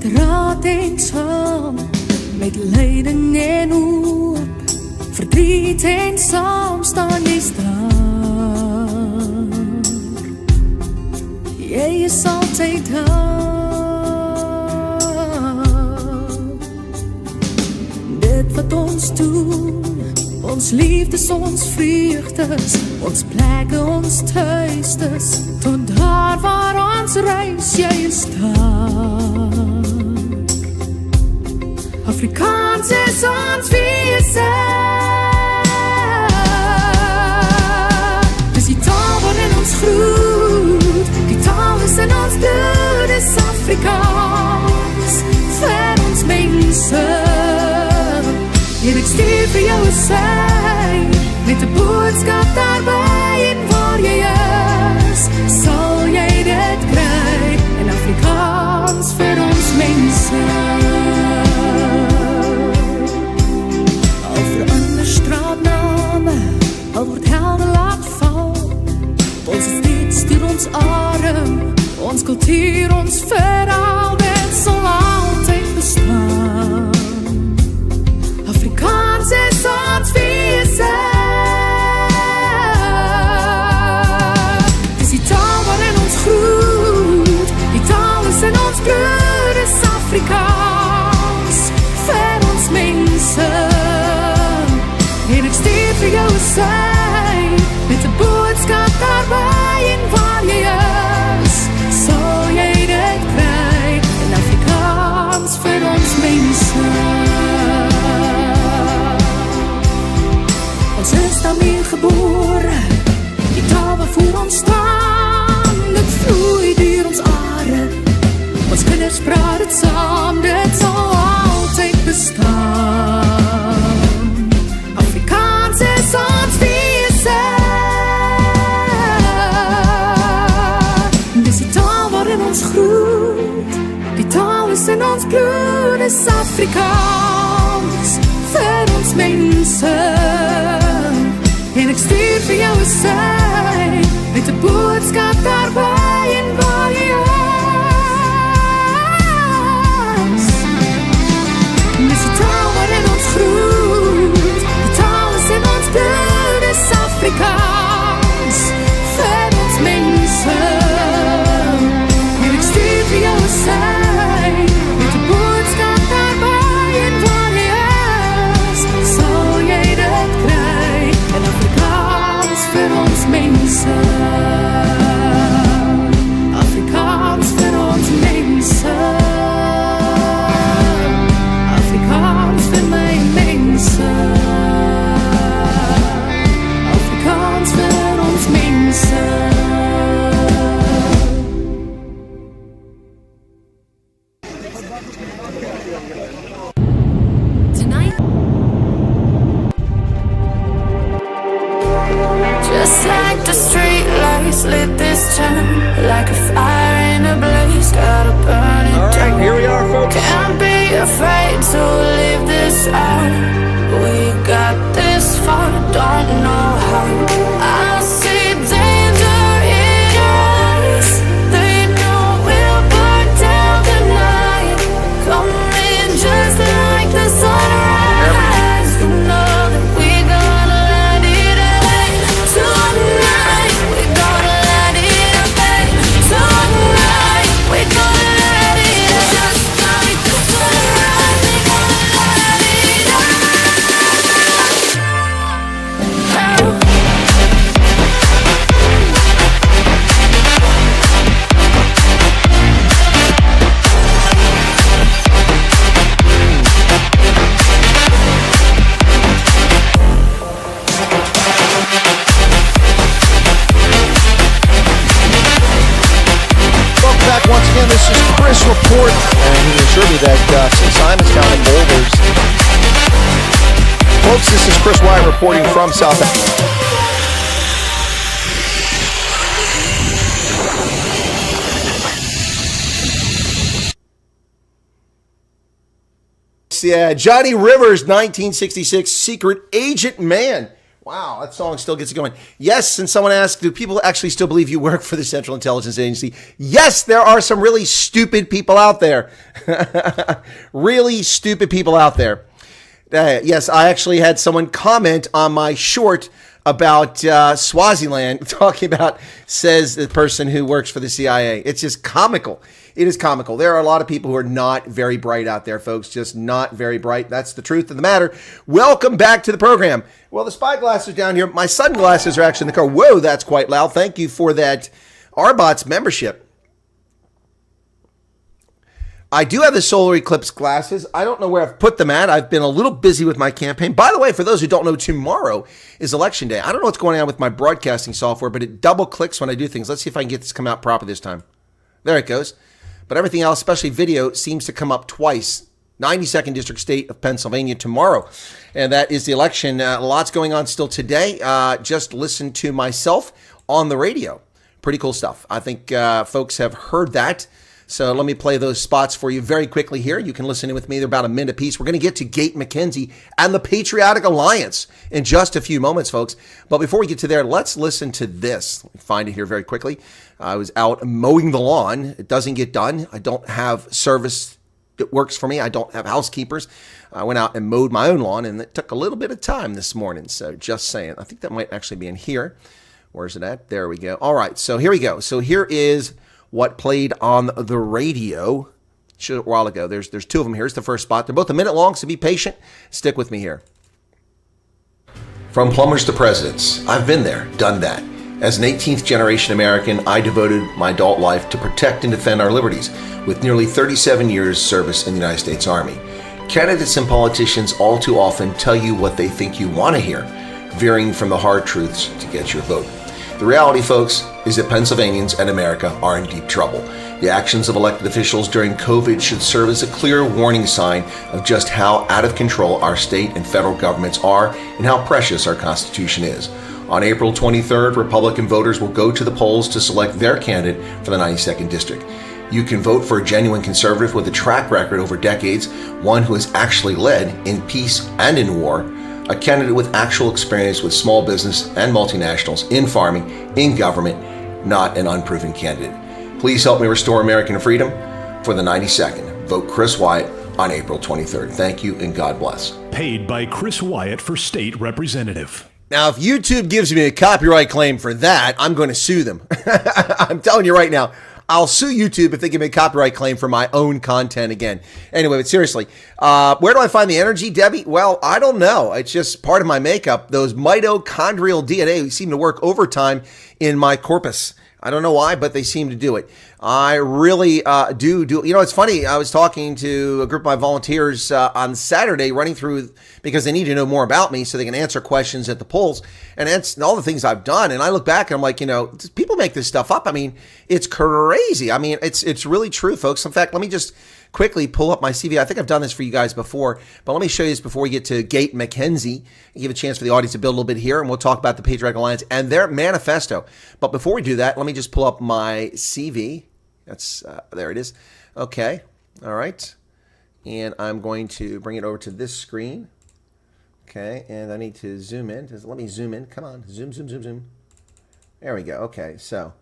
met raad en saam, met lyding en hoop, verdriet en saam staan jy staan. Jy is altyd daar. Dit wat ons doen, ons liefdes, ons vreugdes, ons plekke, ons thuistes, tot daar waar ons reis, jy is daar. Afrikaans is ons wese. Dis die taal waarin ons groet, die taal is in ons bloed, is Afrikaans, vir ons mense. En ek stuur vir jou 'n sy, met 'n boodskap daarby, en waar jy is, sal jy dit kry, in Afrikaans vir ons mense. Al verander straatname, al word helde laat val, ons is steeds deur ons adem, ons kultuur, ons verhaal, dit sal altyd bestaan. Afrikaans is ons wese. Dis die taal waarin ons groet, die taal is in ons bloed, is Afrikaans, vir ons mense. En ek stuur vir jou 'n sy, met 'n boodskap daarby, en waar jy is, sal jy dit kry, in Afrikaans vir ons mense. Ons is daarmee gebore, die taal waarvoor ons staan, dit vloei deur ons are, ons kinders praat het saam, dit sal altyd bestaan. Afrikaans is ons wese. Dis die taal waarin ons groet, die taal is in ons bloed, is Afrikaans, vir ons mense. En ek stuur vir jou 'n sy, met 'n boodskap daarby, en waar jy is. Dis die taal waarin ons groet, die taal is in ons bloed, is Afrikaans, vir ons mense. En ek stuur vir jou 'n sy, met 'n boodskap daarby, en waar jy is, sal jy dit kry, in Afrikaans vir ons mense. Afrikaans vir ons mense. Afrikaans vir my mense. Afrikaans vir ons mense. Tonight, just like the street lights lit this town, like a fire in a blaze, gotta burn it down. Alright, here we are, folks. Can't be afraid to leave this out. We got this far, don't know how. I see danger in your eyes. They know we'll burn down the night. Coming just like the sunrise. You know that we're gonna light it up tonight. We're gonna light it up tonight. We're gonna light it up just like the sunrise. We're gonna light it up. Welcome back once again. This is Chris Report, and he assured me that St. Simon's Town in Boulders. Folks, this is Chris Wyatt reporting from South Africa. Yeah, Johnny Rivers, 1966 secret agent man, Wow, that song still gets you going. Yes, and someone asked, do people actually still believe you work for the Central Intelligence Agency? Yes, there are some really stupid people out there. Really stupid people out there. Yes, I actually had someone comment on my short about Swaziland, talking about, says the person who works for the CIA. It's just comical. It is comical. There are a lot of people who are not very bright out there, folks, just not very bright. That's the truth of the matter. Welcome back to the program. Well, the spyglass is down here. My sunglasses are actually in the car. Whoa, that's quite loud. Thank you for that Arbots membership. I do have the solar eclipse glasses. I don't know where I've put them at. I've been a little busy with my campaign. By the way, for those who don't know, tomorrow is election day. I don't know what's going on with my broadcasting software, but it double clicks when I do things. Let's see if I can get this to come out proper this time. There it goes. But everything else, especially video, seems to come up twice. 92nd District State of Pennsylvania tomorrow. And that is the election. Lots going on still today. Just listen to myself on the radio. Pretty cool stuff. I think folks have heard that. So let me play those spots for you very quickly here. You can listen in with me. They're about a minute apiece. We're going to get to Gayton McKenzie and the Patriotic Alliance in just a few moments, folks. But before we get to there, let's listen to this. Let me find it here very quickly. I was out mowing the lawn. It doesn't get done. I don't have service that works for me. I don't have housekeepers. I went out and mowed my own lawn, and it took a little bit of time this morning. So just saying. I think that might actually be in here. Where's it at? There we go. All right. So here we go. So here is what played on the radio a while ago. There's two of them. Here's the first spot. They're both a minute long, so be patient. Stick with me here. From plumbers to presidents, I've been there, done that. As an 18th generation American, I devoted my adult life to protect and defend our liberties with nearly 37 years service in the United States Army. Candidates and politicians all too often tell you what they think you want to hear, veering from the hard truths to get your vote. The reality, folks, is that Pennsylvanians and America are in deep trouble. The actions of elected officials during COVID should serve as a clear warning sign of just how out of control our state and federal governments are and how precious our Constitution is. On April 23rd, Republican voters will go to the polls to select their candidate for the 92nd District. You can vote for a genuine conservative with a track record over decades, one who has actually led in peace and in war, a candidate with actual experience with small business and multinationals in farming, in government, not an unproven candidate. Please help me restore American freedom. For the 92nd, vote Chris Wyatt on April 23rd. Thank you and God bless. Paid by Chris Wyatt for state representative. Now, if YouTube gives me a copyright claim for that, I'm going to sue them. I'm telling you right now. I'll sue YouTube if they give me a copyright claim for my own content again. Anyway, but seriously, where do I find the energy, Debbie? Well, I don't know. It's just part of my makeup. Those mitochondrial DNA seem to work overtime in my corpus. I don't know why, but they seem to do it. I really do. You know, it's funny. I was talking to a group of my volunteers on Saturday, running through because they need to know more about me so they can answer questions at the polls and all the things I've done. And I look back and I'm like, you know, people make this stuff up. I mean, it's crazy. I mean, it's really true, folks. In fact, let me just quickly pull up my CV. I think I've done this for you guys before, but let me show you this before we get to Gayton McKenzie and give a chance for the audience to build a little bit here, and we'll talk about the Patriotic Alliance and their manifesto. But before we do that, let me just pull up my CV. That's there it is. Okay. All right. And I'm going to bring it over to this screen. Okay. And I need to zoom in. Let me zoom in. Come on. Zoom, zoom, zoom, zoom. There we go. Okay. So,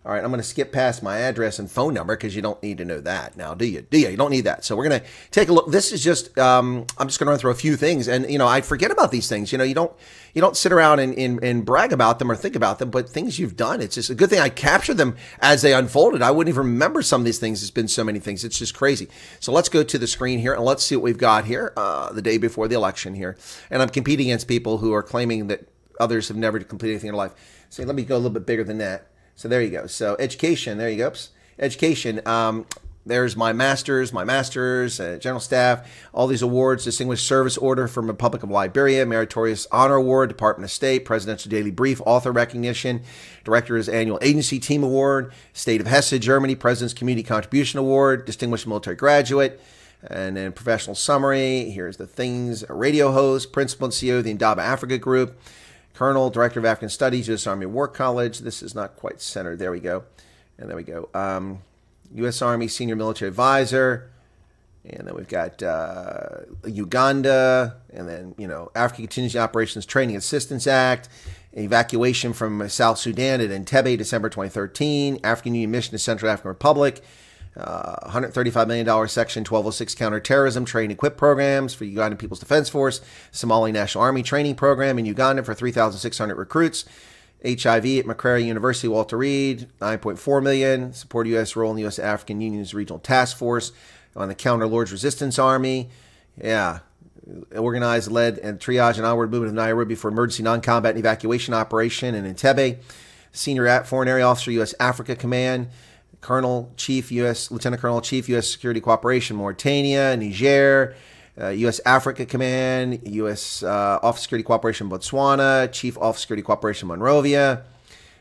all right, I'm going to skip past my address and phone number because you don't need to know that now, do you? You don't need that. So we're going to take a look. This is just, I'm just going to run through a few things. And, you know, I forget about these things. You know, you don't sit around and brag about them or think about them, but things you've done, it's just a good thing I captured them as they unfolded. I wouldn't even remember some of these things. It's been so many things. It's just crazy. So let's go to the screen here and let's see what we've got here the day before the election here. And I'm competing against people who are claiming that others have never completed anything in their life. So let me go a little bit bigger than that. So there you go. So education, there you go. Education. There's my master's, general staff, all these awards, Distinguished Service Order from Republic of Liberia, Meritorious Honor Award, Department of State, Presidential Daily Brief, Author Recognition, Director's Annual Agency Team Award, State of Hesse, Germany, President's Community Contribution Award, Distinguished Military Graduate, and then Professional Summary. Here's the things, radio host, Principal and CEO of the Indaba Africa Group, Colonel, Director of African Studies, U.S. Army War College. This is not quite centered. There we go. And there we go. U.S. Army Senior Military Advisor. And then we've got Uganda, and then, African Contingency Operations Training Assistance Act, evacuation from South Sudan at Entebbe, December 2013, African Union mission to Central African Republic, $135 million Section 1206 counterterrorism training equip programs for Ugandan People's Defense Force, Somali National Army training program in Uganda for 3,600 recruits, HIV at Makerere University, Walter Reed, $9.4 million, support U.S. role in the U.S. African Union's regional task force on the Counter Lord's Resistance Army. Yeah. Organized, led, and triage and onward movement of Nairobi for emergency non-combat and evacuation operation in Entebbe. Senior Foreign Area Officer, U.S. Africa Command. Colonel Chief, Lieutenant Colonel Chief, U.S. Security Cooperation, Mauritania, Niger. U.S. Africa Command. U.S. Office of Security Cooperation, Botswana. Chief Office of Security Cooperation, Monrovia.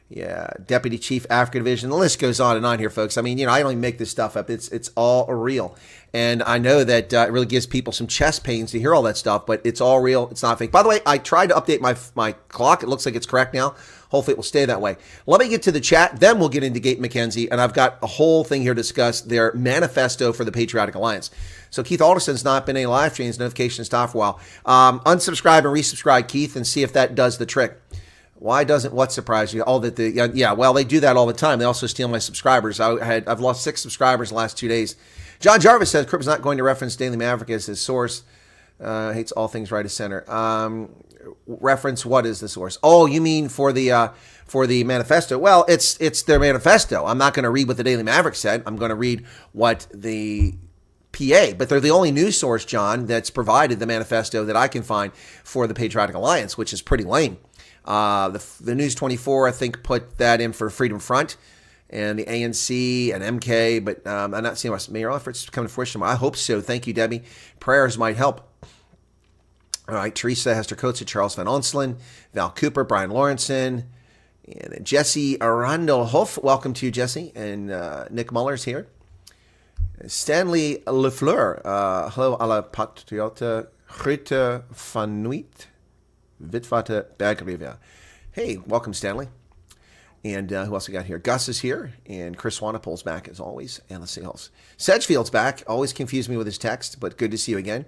Yeah, Deputy Chief Africa Division. The list goes on and on here, folks. I mean, I don't even make this stuff up. It's all real. And I know that it really gives people some chest pains to hear all that stuff, but it's all real. It's not fake. By the way, I tried to update my clock. It looks like it's correct now. Hopefully it will stay that way. Let me get to the chat. Then we'll get into Gayton McKenzie. And I've got a whole thing here to discuss their manifesto for the Patriotic Alliance. So Keith Alderson's not been any live streams. Notifications stopped for a while. Unsubscribe and resubscribe, Keith, and see if that does the trick. Why doesn't what surprise you? Well, they do that all the time. They also steal my subscribers. I've lost 6 subscribers in the last 2 days. John Jarvis says Crip is not going to reference Daily Maverick as his source. Hates all things right of center. Reference what is the source? Oh, you mean for the manifesto? Well, it's their manifesto. I'm not going to read what the Daily Maverick said. I'm going to read what the PA, but they're the only news source, John, that's provided the manifesto that I can find for the Patriotic Alliance, which is pretty lame. The News 24, I think, put that in for Freedom Front and the ANC and MK, but I'm not seeing my mayoral efforts coming to fruition. I hope so. Thank you, Debbie. Prayers might help. All right, Teresa Hester Coates, Charles Van Onselen, Val Cooper, Brian Lawrenson, and Jesse Arando Hoff. Welcome to you, Jesse. And Nick Muller's here. Stanley Lefleur. Hello, à la patriote. Groete vanuit Witwater Bergrivier. Hey, welcome, Stanley. And who else we got here? Gus is here, and Chris Wanapol's back as always. And let's see who else. Sedgefield's back. Always confused me with his text, but good to see you again.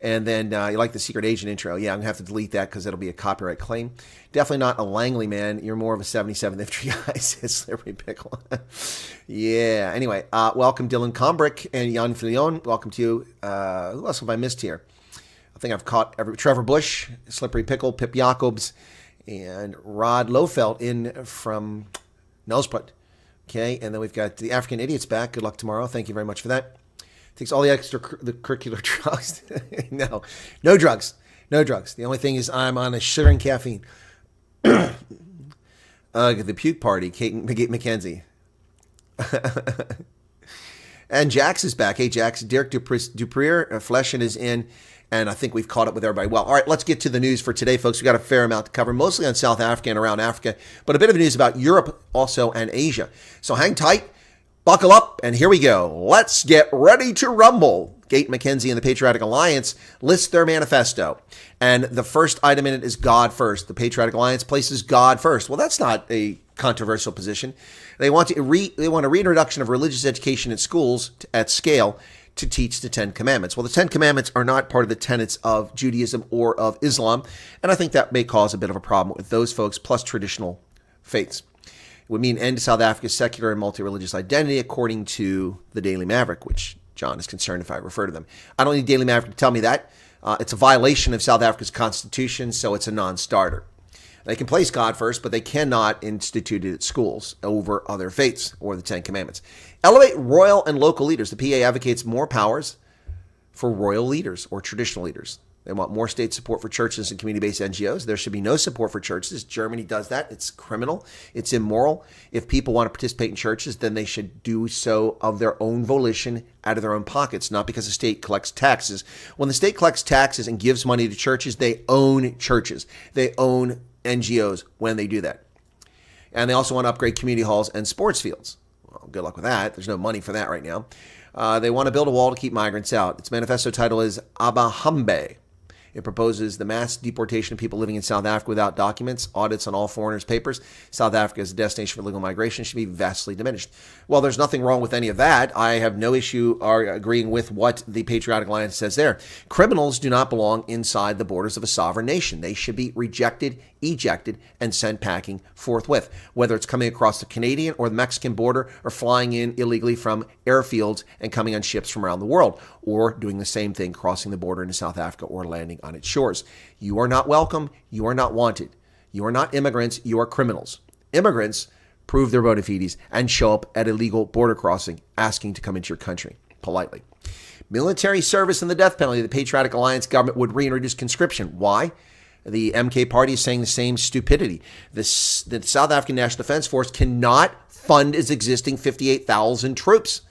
And then you like the secret agent intro. Yeah, I'm going to have to delete that because it'll be a copyright claim. Definitely not a Langley man. You're more of a 77th Infantry guy, says Slippery Pickle. Yeah, anyway, welcome Dylan Combrick and Jan Filion. Welcome to you. Who else have I missed here? I think I've caught Trevor Bush, Slippery Pickle, Pip Jacobs, and Rod Lofelt in from Nelspruit. Okay, and then we've got the African Idiots back. Good luck tomorrow. Thank you very much for that. Takes all the extracurricular drugs. No drugs. No drugs. The only thing is I'm on a sugar and caffeine. The puke party, Gayton McKenzie. And Jax is back. Hey, Jax. Derek Duprier, Fleshin is in. And I think we've caught up with everybody well. All right, let's get to the news for today, folks. We've got a fair amount to cover, mostly on South Africa and around Africa, but a bit of news about Europe also and Asia. So hang tight, buckle up, and here we go. Let's get ready to rumble. Gayton McKenzie and the Patriotic Alliance list their manifesto. And the first item in it is God first. The Patriotic Alliance places God first. Well, that's not a controversial position. They want a reintroduction of religious education in schools at scale to teach the 10 Commandments. Well, the 10 Commandments are not part of the tenets of Judaism or of Islam, and I think that may cause a bit of a problem with those folks, plus traditional faiths. It would mean end to South Africa's secular and multi-religious identity, according to the Daily Maverick, which John is concerned if I refer to them. I don't need Daily Maverick to tell me that. It's a violation of South Africa's constitution, so it's a non-starter. They can place God first, but they cannot institute it at schools over other faiths or the 10 Commandments. Elevate royal and local leaders. The PA advocates more powers for royal leaders or traditional leaders. They want more state support for churches and community-based NGOs. There should be no support for churches. Germany does that. It's criminal. It's immoral. If people want to participate in churches, then they should do so of their own volition, out of their own pockets, not because the state collects taxes. When the state collects taxes and gives money to churches, they own churches. They own NGOs when they do that. And they also want to upgrade community halls and sports fields. Well, good luck with that. There's no money for that right now. They want to build a wall to keep migrants out. Its manifesto title is Abahambe. It proposes the mass deportation of people living in South Africa without documents, audits on all foreigners' papers. South Africa as a destination for illegal migration should be vastly diminished. Well, there's nothing wrong with any of that. I have no issue agreeing with what the Patriotic Alliance says there. Criminals do not belong inside the borders of a sovereign nation. They should be rejected, ejected, and sent packing forthwith, whether it's coming across the Canadian or the Mexican border or flying in illegally from airfields and coming on ships from around the world, or doing the same thing, crossing the border into South Africa or landing on its shores. You are not welcome. You are not wanted. You are not immigrants. You are criminals. Immigrants prove their bona fides and show up at illegal border crossing asking to come into your country politely. Military service and the death penalty. The Patriotic Alliance government would reintroduce conscription. Why? The MK party is saying the same stupidity. The South African National Defense Force cannot fund its existing 58,000 troops.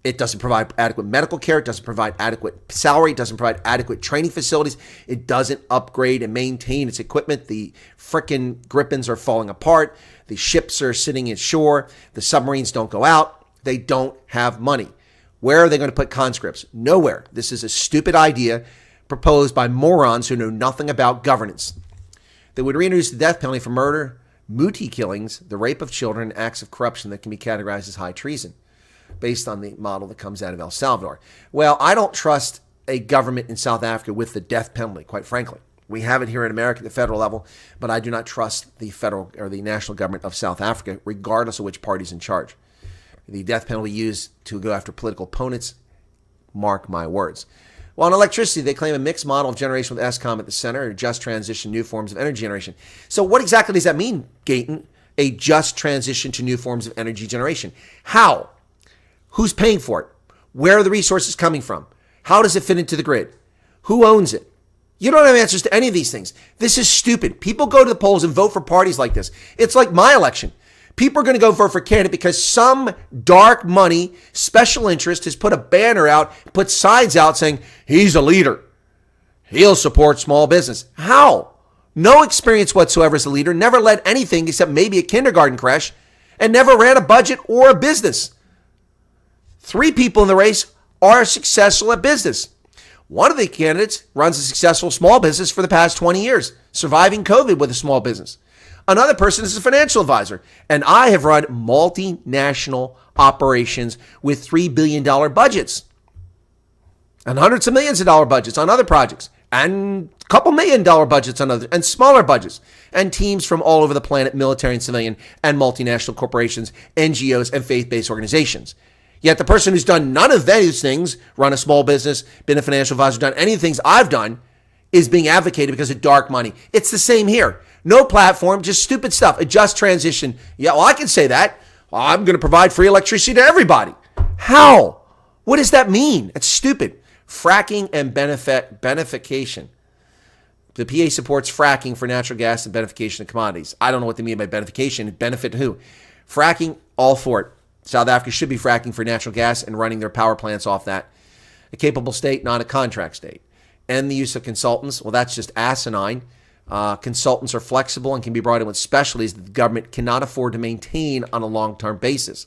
It doesn't provide adequate medical care. It doesn't provide adequate salary. It doesn't provide adequate training facilities. It doesn't upgrade and maintain its equipment. The frickin' Gripens are falling apart. The ships are sitting ashore. The submarines don't go out. They don't have money. Where are they going to put conscripts? Nowhere. This is a stupid idea proposed by morons who know nothing about governance. They would reintroduce the death penalty for murder, muti killings, the rape of children, and acts of corruption that can be categorized as high treason, based on the model that comes out of El Salvador. Well, I don't trust a government in South Africa with the death penalty, quite frankly. We have it here in America at the federal level, but I do not trust the federal or the national government of South Africa, regardless of which party's in charge. The death penalty used to go after political opponents, mark my words. Well, on electricity, they claim a mixed model of generation with Eskom at the center, a just transition, new forms of energy generation. So what exactly does that mean, Gayton? A just transition to new forms of energy generation. How? Who's paying for it? Where are the resources coming from? How does it fit into the grid? Who owns it? You don't have answers to any of these things. This is stupid. People go to the polls and vote for parties like this. It's like my election. People are going to go vote for a candidate because some dark money special interest has put a banner out, put signs out saying he's a leader. He'll support small business. How? No experience whatsoever as a leader, never led anything except maybe a kindergarten creche, and never ran a budget or a business. 3 people in the race are successful at business. One of the candidates runs a successful small business for the past 20 years, surviving COVID with a small business. Another person is a financial advisor, and I have run multinational operations with $3 billion budgets and hundreds of millions of dollar budgets on other projects and a couple $1 million budgets on other and smaller budgets and teams from all over the planet, military and civilian and multinational corporations, NGOs, and faith-based organizations. Yet the person who's done none of those things, run a small business, been a financial advisor, done any of the things I've done, is being advocated because of dark money. It's the same here. No platform, just stupid stuff. A just transition. Yeah, well, I can say that. I'm going to provide free electricity to everybody. How? What does that mean? It's stupid. Fracking and benefication. The PA supports fracking for natural gas and benefication of commodities. I don't know what they mean by benefication. Benefit who? Fracking, all for it. South Africa should be fracking for natural gas and running their power plants off that. A capable state, not a contract state. And the use of consultants, well, that's just asinine. Consultants are flexible and can be brought in with specialties that the government cannot afford to maintain on a long-term basis.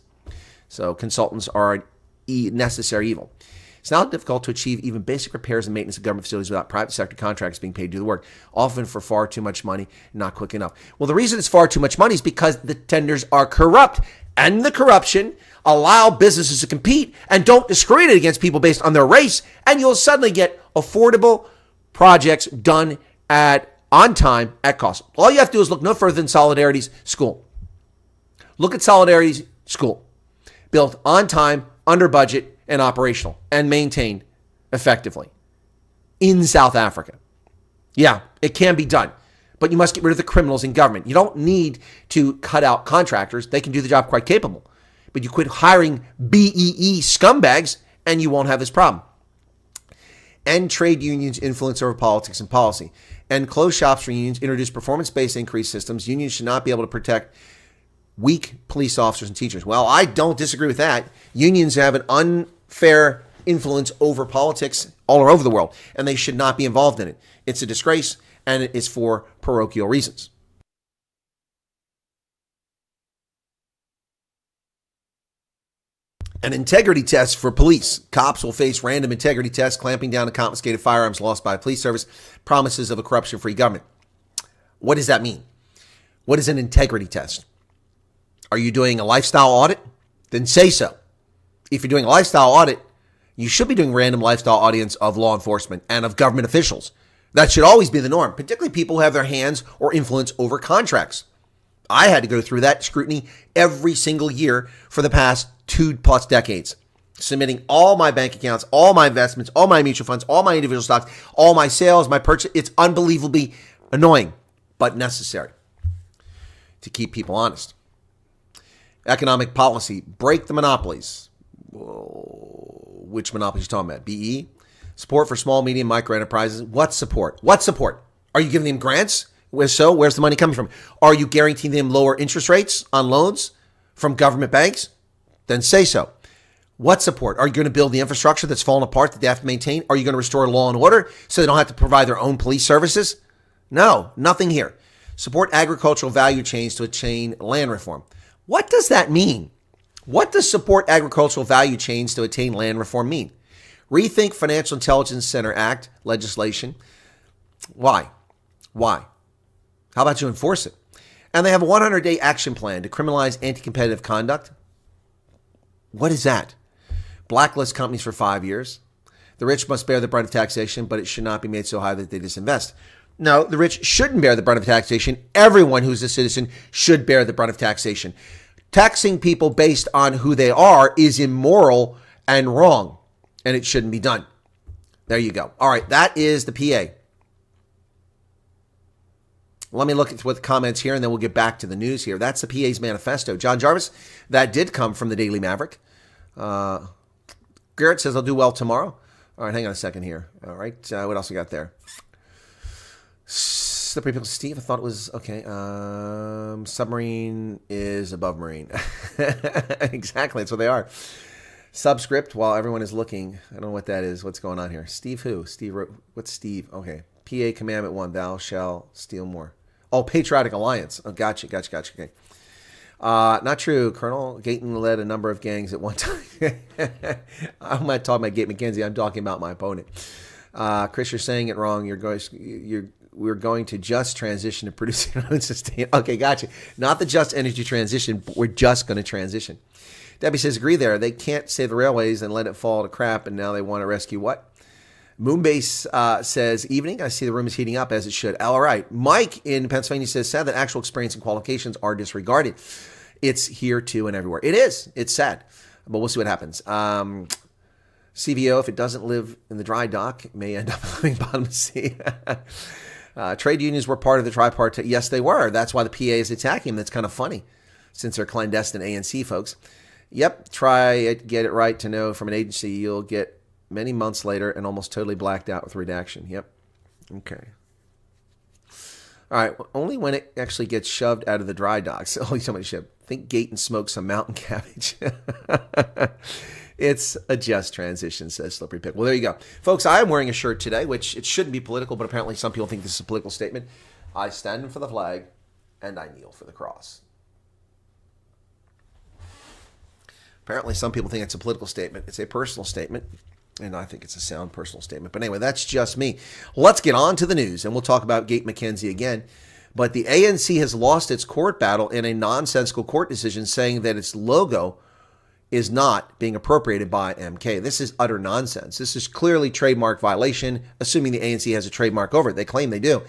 So consultants are a necessary evil. It's now difficult to achieve even basic repairs and maintenance of government facilities without private sector contractors being paid to do the work, often for far too much money and not quick enough. Well, the reason it's far too much money is because the tenders are corrupt, and the corruption allow businesses to compete and don't discriminate against people based on their race, and you'll suddenly get affordable projects done on time at cost. All you have to do is look no further than Solidarity's school. Look at Solidarity's school. Built on time, under budget, and operational, and maintained effectively in South Africa. Yeah, it can be done, but you must get rid of the criminals in government. You don't need to cut out contractors. They can do the job quite capable. But you quit hiring BEE scumbags, and you won't have this problem. End trade unions' influence over politics and policy. And close shops for unions. Introduce performance-based increase systems. Unions should not be able to protect weak police officers and teachers. Well, I don't disagree with that. Unions have an unfair influence over politics all over the world, and they should not be involved in it. It's a disgrace, and it is for parochial reasons. An integrity test for police. Cops will face random integrity tests, clamping down on confiscated firearms lost by a police service, promises of a corruption-free government. What does that mean? What is an integrity test? Are you doing a lifestyle audit? Then say so. If you're doing a lifestyle audit, you should be doing random lifestyle audits of law enforcement and of government officials. That should always be the norm, particularly people who have their hands or influence over contracts. I had to go through that scrutiny every single year for the past 2+ decades, submitting all my bank accounts, all my investments, all my mutual funds, all my individual stocks, all my sales, my purchase. It's unbelievably annoying, but necessary to keep people honest. Economic policy, break the monopolies. Whoa, which monopolies are you talking about? BE? Support for small, medium, micro enterprises. What support? What support? Are you giving them grants? Where's the money coming from? Are you guaranteeing them lower interest rates on loans from government banks? Then say so. What support? Are you going to build the infrastructure that's fallen apart that they have to maintain? Are you going to restore law and order so they don't have to provide their own police services? No, nothing here. Support agricultural value chains to attain land reform. What does that mean? What does support agricultural value chains to attain land reform mean? Rethink Financial Intelligence Center Act legislation. Why? How about you enforce it? And they have a 100-day action plan to criminalize anti-competitive conduct. What is that? Blacklist companies for 5 years. The rich must bear the brunt of taxation, but it should not be made so high that they disinvest. No, the rich shouldn't bear the brunt of taxation. Everyone who's a citizen should bear the brunt of taxation. Taxing people based on who they are is immoral and wrong, and it shouldn't be done. There you go. All right, that is the PA. Let me look at what the comments here, and then we'll get back to the news here. That's the PA's manifesto. John Jarvis, that did come from the Daily Maverick. Garrett says, I'll do well tomorrow. All right, hang on a second here. All right, what else we got there? Slippery Pickle Steve, I thought it was, okay. Submarine is above marine. Exactly, that's what they are. Subscript, while everyone is looking. I don't know what that is. What's going on here? Steve who? Steve, what's Steve? Okay. PA Commandment 1, thou shalt steal more. Oh, Patriotic Alliance. Oh, gotcha. Okay. Not true. Colonel Gayton led a number of gangs at one time. I'm not talking about Gayton McKenzie. I'm talking about my opponent. Chris, you're saying it wrong. We're going to just transition to producing our own sustain. Okay, gotcha. Not the just energy transition, but we're just going to transition. Debbie says, agree there. They can't save the railways and let it fall to crap, and now they want to rescue what? Moonbase says, evening. I see the room is heating up as it should. All right. Mike in Pennsylvania says, sad that actual experience and qualifications are disregarded. It's here too and everywhere. It is. It's sad. But we'll see what happens. CVO, if it doesn't live in the dry dock, it may end up living bottom of the sea. Trade unions were part of the tripartite. Yes, they were. That's why the PA is attacking them. That's kind of funny since they're clandestine ANC folks. Yep. Try it. Get it right to know from an agency. You'll get many months later and almost totally blacked out with redaction. Yep. Okay. All right. Only when it actually gets shoved out of the dry docks. Only somebody should. I think Gayton smoked some mountain cabbage. It's a just transition, says Slippery Pick. Well, there you go. Folks, I am wearing a shirt today, which it shouldn't be political, but apparently some people think this is a political statement. I stand for the flag and I kneel for the cross. Apparently some people think it's a political statement. It's a personal statement. And I think it's a sound personal statement. But anyway, that's just me. Let's get on to the news, and we'll talk about Gayton McKenzie again. But the ANC has lost its court battle in a nonsensical court decision saying that its logo is not being appropriated by MK. This is utter nonsense. This is clearly trademark violation, assuming the ANC has a trademark over it. They claim they do.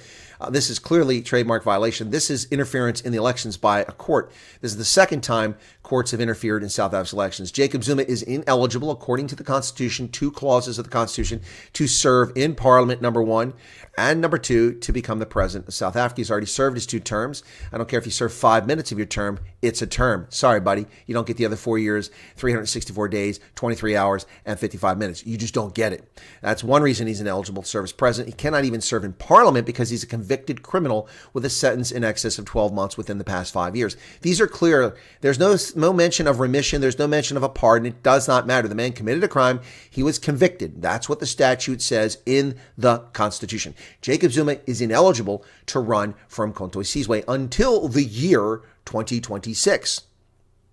This is clearly trademark violation. This is interference in the elections by a court. This is the second time courts have interfered in South Africa's elections. Jacob Zuma is ineligible, according to the Constitution, 2 clauses of the Constitution, to serve in Parliament, number 1, and number 2, to become the president of South Africa. He's already served his 2 terms. I don't care if you serve 5 minutes of your term. It's a term. Sorry, buddy. You don't get the other 4 years, 364 days, 23 hours, and 55 minutes. You just don't get it. That's one reason he's ineligible to serve as president. He cannot even serve in Parliament because he's a convicted criminal with a sentence in excess of 12 months within the past 5 years. These are clear. There's no mention of remission. There's no mention of a pardon. It does not matter. The man committed a crime. He was convicted. That's what the statute says in the Constitution. Jacob Zuma is ineligible to run from Contoisizwe until the year 2026.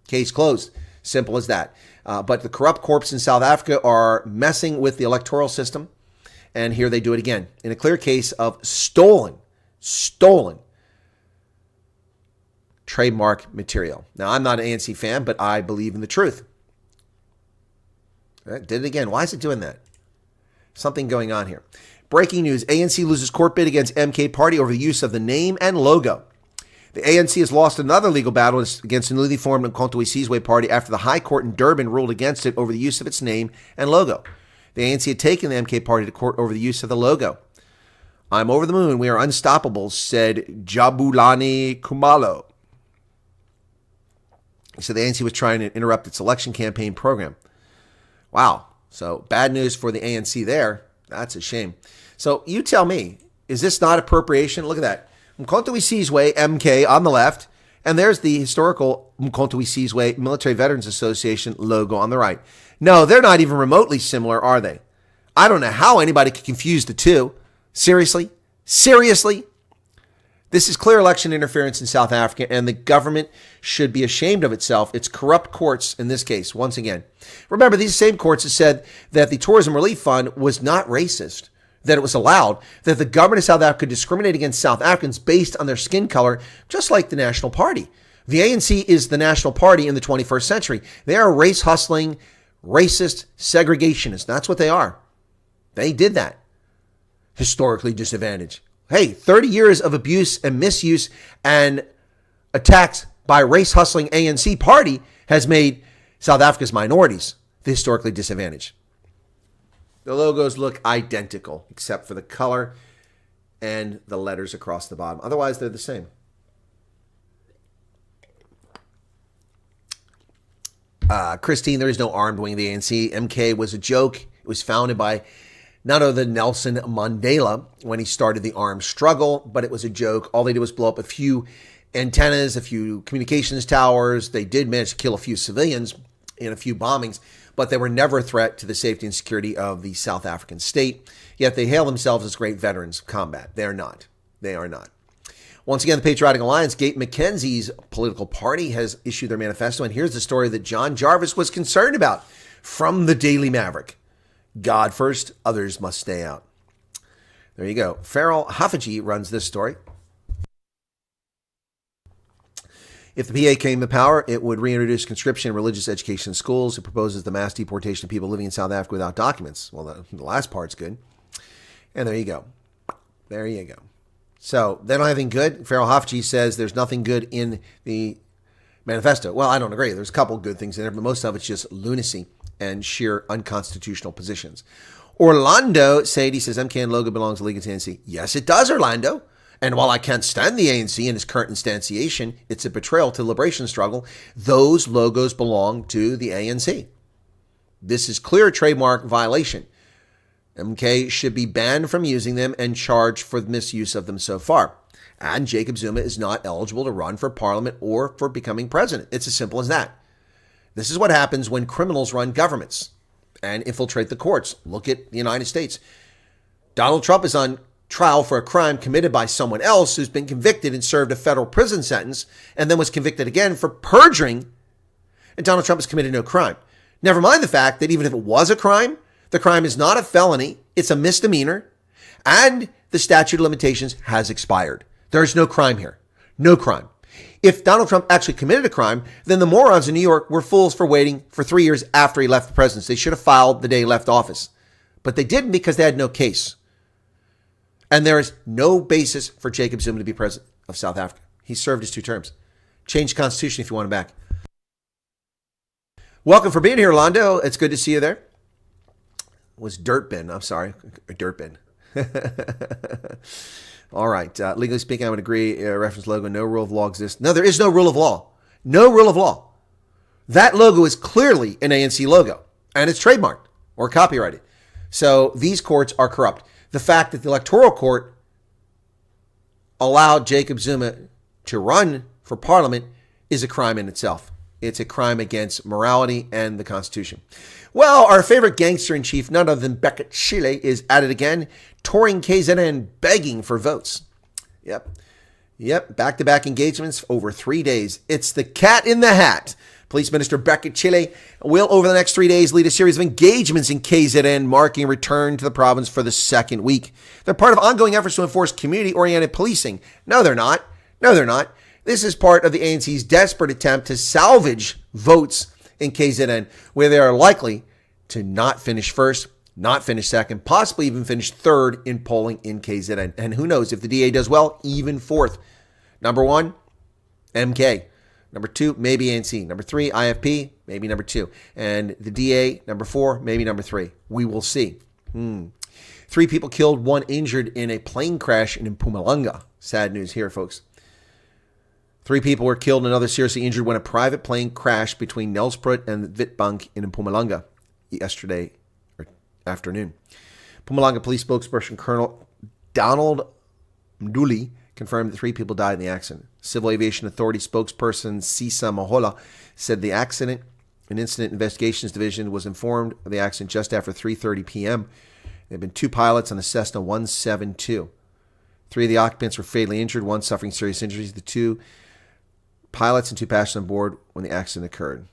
Case closed. Simple as that. But the corrupt corps in South Africa are messing with the electoral system. And here they do it again in a clear case of stolen trademark material. Now, I'm not an ANC fan, but I believe in the truth. All right, did it again. Why is it doing that? Something going on here. Breaking news. ANC loses court bid against MK Party over the use of the name and logo. The ANC has lost another legal battle against the newly formed Umkhonto Party after the High Court in Durban ruled against it over the use of its name and logo. The ANC had taken the MK Party to court over the use of the logo. I'm over the moon. We are unstoppable, said Jabulani Kumalo. He said the ANC was trying to interrupt its election campaign program. Wow. So bad news for the ANC there. That's a shame. So you tell me, is this not appropriation? Look at that. Umkhonto MK on the left, and there's the historical Umkhonto Military Veterans Association logo on the right. No, they're not even remotely similar, are they? I don't know how anybody could confuse the two. Seriously? Seriously? This is clear election interference in South Africa, and the government should be ashamed of itself. It's corrupt courts in this case, once again. Remember, these same courts have said that the Tourism Relief Fund was not racist, that it was allowed, that the government of South Africa discriminated against South Africans based on their skin color, just like the National Party. The ANC is the National Party in the 21st century. They are race-hustling, racist segregationists. That's what they are. They did that. Historically disadvantaged. Hey, 30 years of abuse and misuse and attacks by race-hustling ANC party has made South Africa's minorities the historically disadvantaged. The logos look identical, except for the color and the letters across the bottom. Otherwise, they're the same. Christine, there is no armed wing of the ANC. MK was a joke. It was founded by none other than Nelson Mandela when he started the armed struggle, but it was a joke. All they did was blow up a few antennas, a few communications towers. They did manage to kill a few civilians in a few bombings, but they were never a threat to the safety and security of the South African state. Yet they hail themselves as great veterans of combat. They are not. They are not. Once again, the Patriotic Alliance, Gayton McKenzie's political party, has issued their manifesto, and here's the story that John Jarvis was concerned about from the Daily Maverick. God first, others must stay out. There you go. Farrell Haffajee runs this story. If the PA came to power, it would reintroduce conscription in religious education in schools. It proposes the mass deportation of people living in South Africa without documents. Well, the last part's good. And there you go. There you go. So they don't have anything good. Farrell Haffajee says there's nothing good in the manifesto. Well, I don't agree. There's a couple good things in there, but most of it's just lunacy and sheer unconstitutional positions. Orlando said, he says, MKN logo belongs to League of ANC. Yes, it does, Orlando. And while I can't stand the ANC in its current instantiation, it's a betrayal to the liberation struggle. Those logos belong to the ANC. This is clear trademark violation. MK should be banned from using them and charged for the misuse of them so far. And Jacob Zuma is not eligible to run for parliament or for becoming president. It's as simple as that. This is what happens when criminals run governments and infiltrate the courts. Look at the United States. Donald Trump is on trial for a crime committed by someone else who's been convicted and served a federal prison sentence and then was convicted again for perjuring. And Donald Trump has committed no crime. Never mind the fact that even if it was a crime, the crime is not a felony. It's a misdemeanor. And the statute of limitations has expired. There's no crime here. No crime. If Donald Trump actually committed a crime, then the morons in New York were fools for waiting for 3 years after he left the presidency. They should have filed the day he left office. But they didn't because they had no case. And there is no basis for Jacob Zuma to be president of South Africa. He served his 2 terms. Change the Constitution if you want him back. Welcome for being here, Orlando. It's good to see you there. It was Dirt Bin. I'm sorry. Dirt Bin. All right. Legally speaking, I would agree. Reference logo, no rule of law exists. No, there is no rule of law. No rule of law. That logo is clearly an ANC logo, and it's trademarked or copyrighted. So these courts are corrupt. The fact that the Electoral Court allowed Jacob Zuma to run for parliament is a crime in itself. It's a crime against morality and the Constitution. Well, our favorite gangster-in-chief, none other than Beckett Chile, is at it again, touring KZN begging for votes. Yep, back-to-back engagements over 3 days. It's the cat in the hat. Police Minister Beckett Chile will, over the next 3 days, lead a series of engagements in KZN, marking return to the province for the second week. They're part of ongoing efforts to enforce community-oriented policing. No, they're not. No, they're not. This is part of the ANC's desperate attempt to salvage votes in KZN, where they are likely to not finish first, not finish second, possibly even finish third in polling in KZN. And who knows, if the DA does well, even fourth. Number 1, MK. Number 2, maybe ANC. Number 3, IFP, maybe number 2. And the DA, number 4, maybe number 3. We will see. 3 people killed, 1 injured in a plane crash in Mpumalanga. Sad news here, folks. 3 people were killed and another seriously injured when a private plane crashed between Nelspruit and Witbank in Mpumalanga yesterday afternoon. Mpumalanga Police spokesperson Colonel Donald Mduli confirmed that 3 people died in the accident. Civil Aviation Authority spokesperson Sisa Mahola said the accident, an Incident Investigations Division, was informed of the accident just after 3:30 p.m. There have been 2 pilots on the Cessna 172. 3 of the occupants were fatally injured, 1 suffering serious injuries. The 2 pilots and 2 passengers on board when the accident occurred.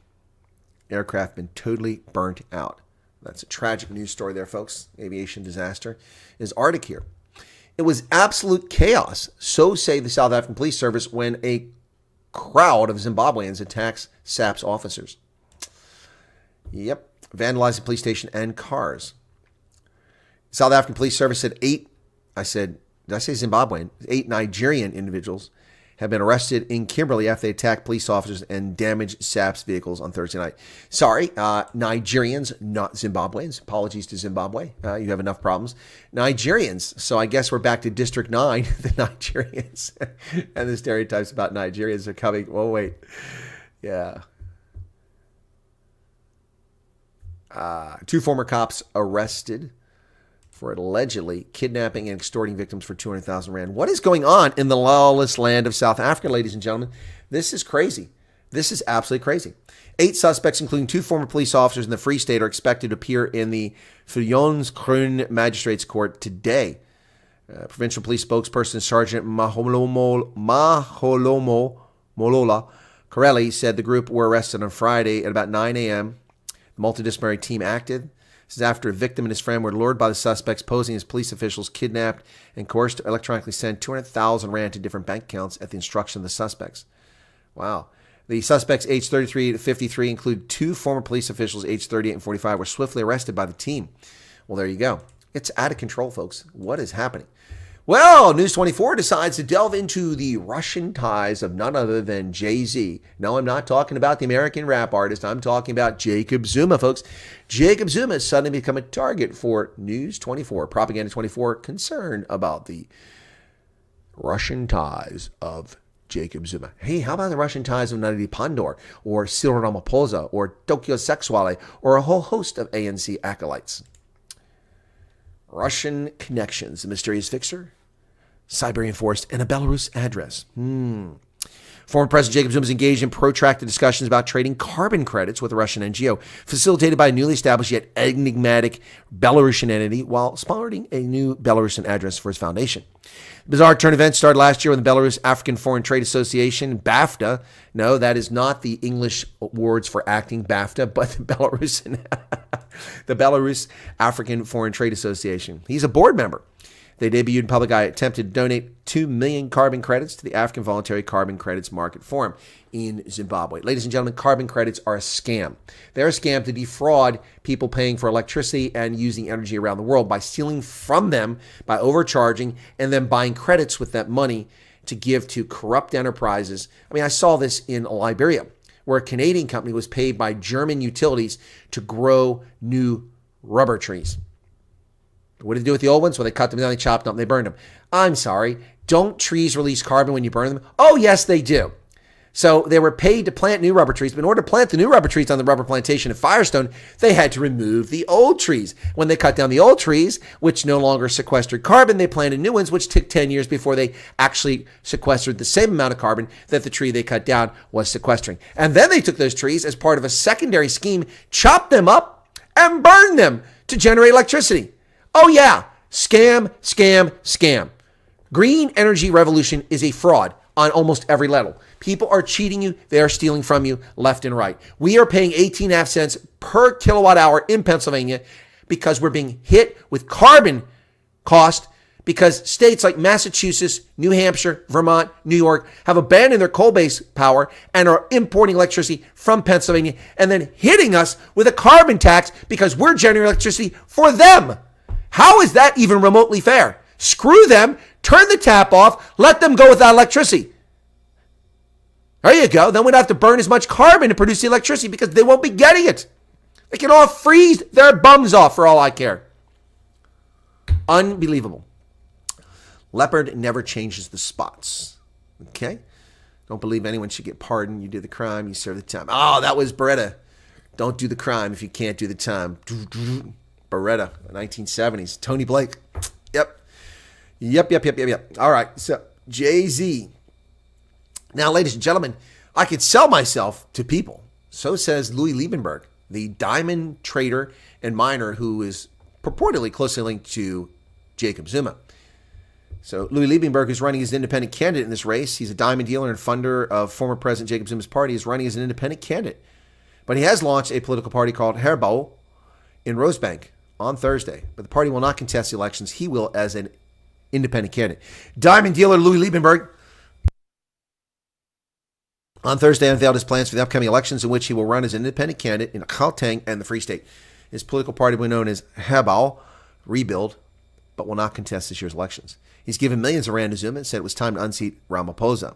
Aircraft been totally burnt out. That's a tragic news story there, folks. Aviation disaster. Is Arctic here. It was absolute chaos, so say the South African Police Service, when a crowd of Zimbabweans attacks SAP's officers. Yep, vandalizing police station and cars. South African Police Service said did I say Zimbabwean? 8 Nigerian individuals have been arrested in Kimberley after they attacked police officers and damaged SAP's vehicles on Thursday night. Sorry, Nigerians, not Zimbabweans. Apologies to Zimbabwe. You have enough problems. Nigerians. So I guess we're back to District 9, the Nigerians. And the stereotypes about Nigerians are coming. Oh, wait. Yeah. 2 former cops arrested for allegedly kidnapping and extorting victims for 200,000 rand. What is going on in the lawless land of South Africa, ladies and gentlemen? This is crazy. This is absolutely crazy. 8 suspects, including 2 former police officers in the Free State, are expected to appear in the Viljoenskroon Magistrates Court today. Provincial Police spokesperson Sergeant Maholomo Molola Corelli said the group were arrested on Friday at about 9 a.m. The multidisciplinary team acted. This is after a victim and his friend were lured by the suspects posing as police officials, kidnapped, and coerced to electronically send 200,000 rand to different bank accounts at the instruction of the suspects. Wow. The suspects aged 33 to 53 include 2 former police officials aged 38 and 45 were swiftly arrested by the team. Well, there you go. It's out of control, folks. What is happening? Well, News 24 decides to delve into the Russian ties of none other than Jay-Z. No, I'm not talking about the American rap artist. I'm talking about Jacob Zuma, folks. Jacob Zuma has suddenly become a target for News 24, Propaganda 24, concerned about the Russian ties of Jacob Zuma. Hey, how about the Russian ties of Naledi Pandor or Cyril Ramaphosa or Tokyo Sexuale or a whole host of ANC acolytes? Russian connections, the mysterious fixer, Siberian forest, and a Belarus address. Former President Jacob Zuma is engaged in protracted discussions about trading carbon credits with a Russian NGO, facilitated by a newly established yet enigmatic Belarusian entity, while sponsoring a new Belarusian address for his foundation. The bizarre turn event started last year when the Belarus African Foreign Trade Association, BAFTA, no, that is not the English words for acting, BAFTA, but the Belarus African Foreign Trade Association. He's a board member. They debuted in public eye, attempted to donate 2 million carbon credits to the African Voluntary Carbon Credits Market Forum in Zimbabwe. Ladies and gentlemen, carbon credits are a scam. They're a scam to defraud people paying for electricity and using energy around the world by stealing from them, by overcharging, and then buying credits with that money to give to corrupt enterprises. I mean, I saw this in Liberia, where a Canadian company was paid by German utilities to grow new rubber trees. What did they do with the old ones? Well, they cut them down, they chopped them up, and they burned them. I'm sorry. Don't trees release carbon when you burn them? Oh, yes, they do. So they were paid to plant new rubber trees, but in order to plant the new rubber trees on the rubber plantation at Firestone, they had to remove the old trees. When they cut down the old trees, which no longer sequestered carbon, they planted new ones, which took 10 years before they actually sequestered the same amount of carbon that the tree they cut down was sequestering. And then they took those trees as part of a secondary scheme, chopped them up, and burned them to generate electricity. Oh yeah, scam, scam, scam. Green energy revolution is a fraud. on almost every level. People are cheating you. They are stealing from you left and right. We are paying 18.5 cents per kilowatt hour in Pennsylvania because we're being hit with carbon cost because states like Massachusetts, New Hampshire, Vermont, New York have abandoned their coal-based power and are importing electricity from Pennsylvania and then hitting us with a carbon tax because we're generating electricity for them. How is that even remotely fair? Screw them, turn the tap off, let them go without electricity. There you go. Then we'd have to burn as much carbon to produce the electricity because they won't be getting it. They can all freeze their bums off for all I care. Unbelievable. Leopard never changes the spots. Okay? Don't believe anyone should get pardoned. You did the crime, you serve the time. Oh, that was Beretta. Don't do the crime if you can't do the time. Beretta, 1970s. Tony Blake. Yep. All right, so Jay-Z. Now, ladies and gentlemen, I could sell myself to people. So says Louis Liebenberg, the diamond trader and miner who is purportedly closely linked to Jacob Zuma. So Louis Liebenberg is running as an independent candidate in this race. He's a diamond dealer and funder of former President Jacob Zuma's party. He's running as an independent candidate. But he has launched a political party called Herbau in Rosebank on Thursday. But the party will not contest the elections. He will as an independent candidate. Diamond dealer Louis Liebenberg on Thursday unveiled his plans for the upcoming elections in which he will run as an independent candidate in Gauteng and the Free State. His political party will be known as Herbau Rebuild, but will not contest this year's elections. He's given millions of rand to Zuma and said it was time to unseat Ramaphosa.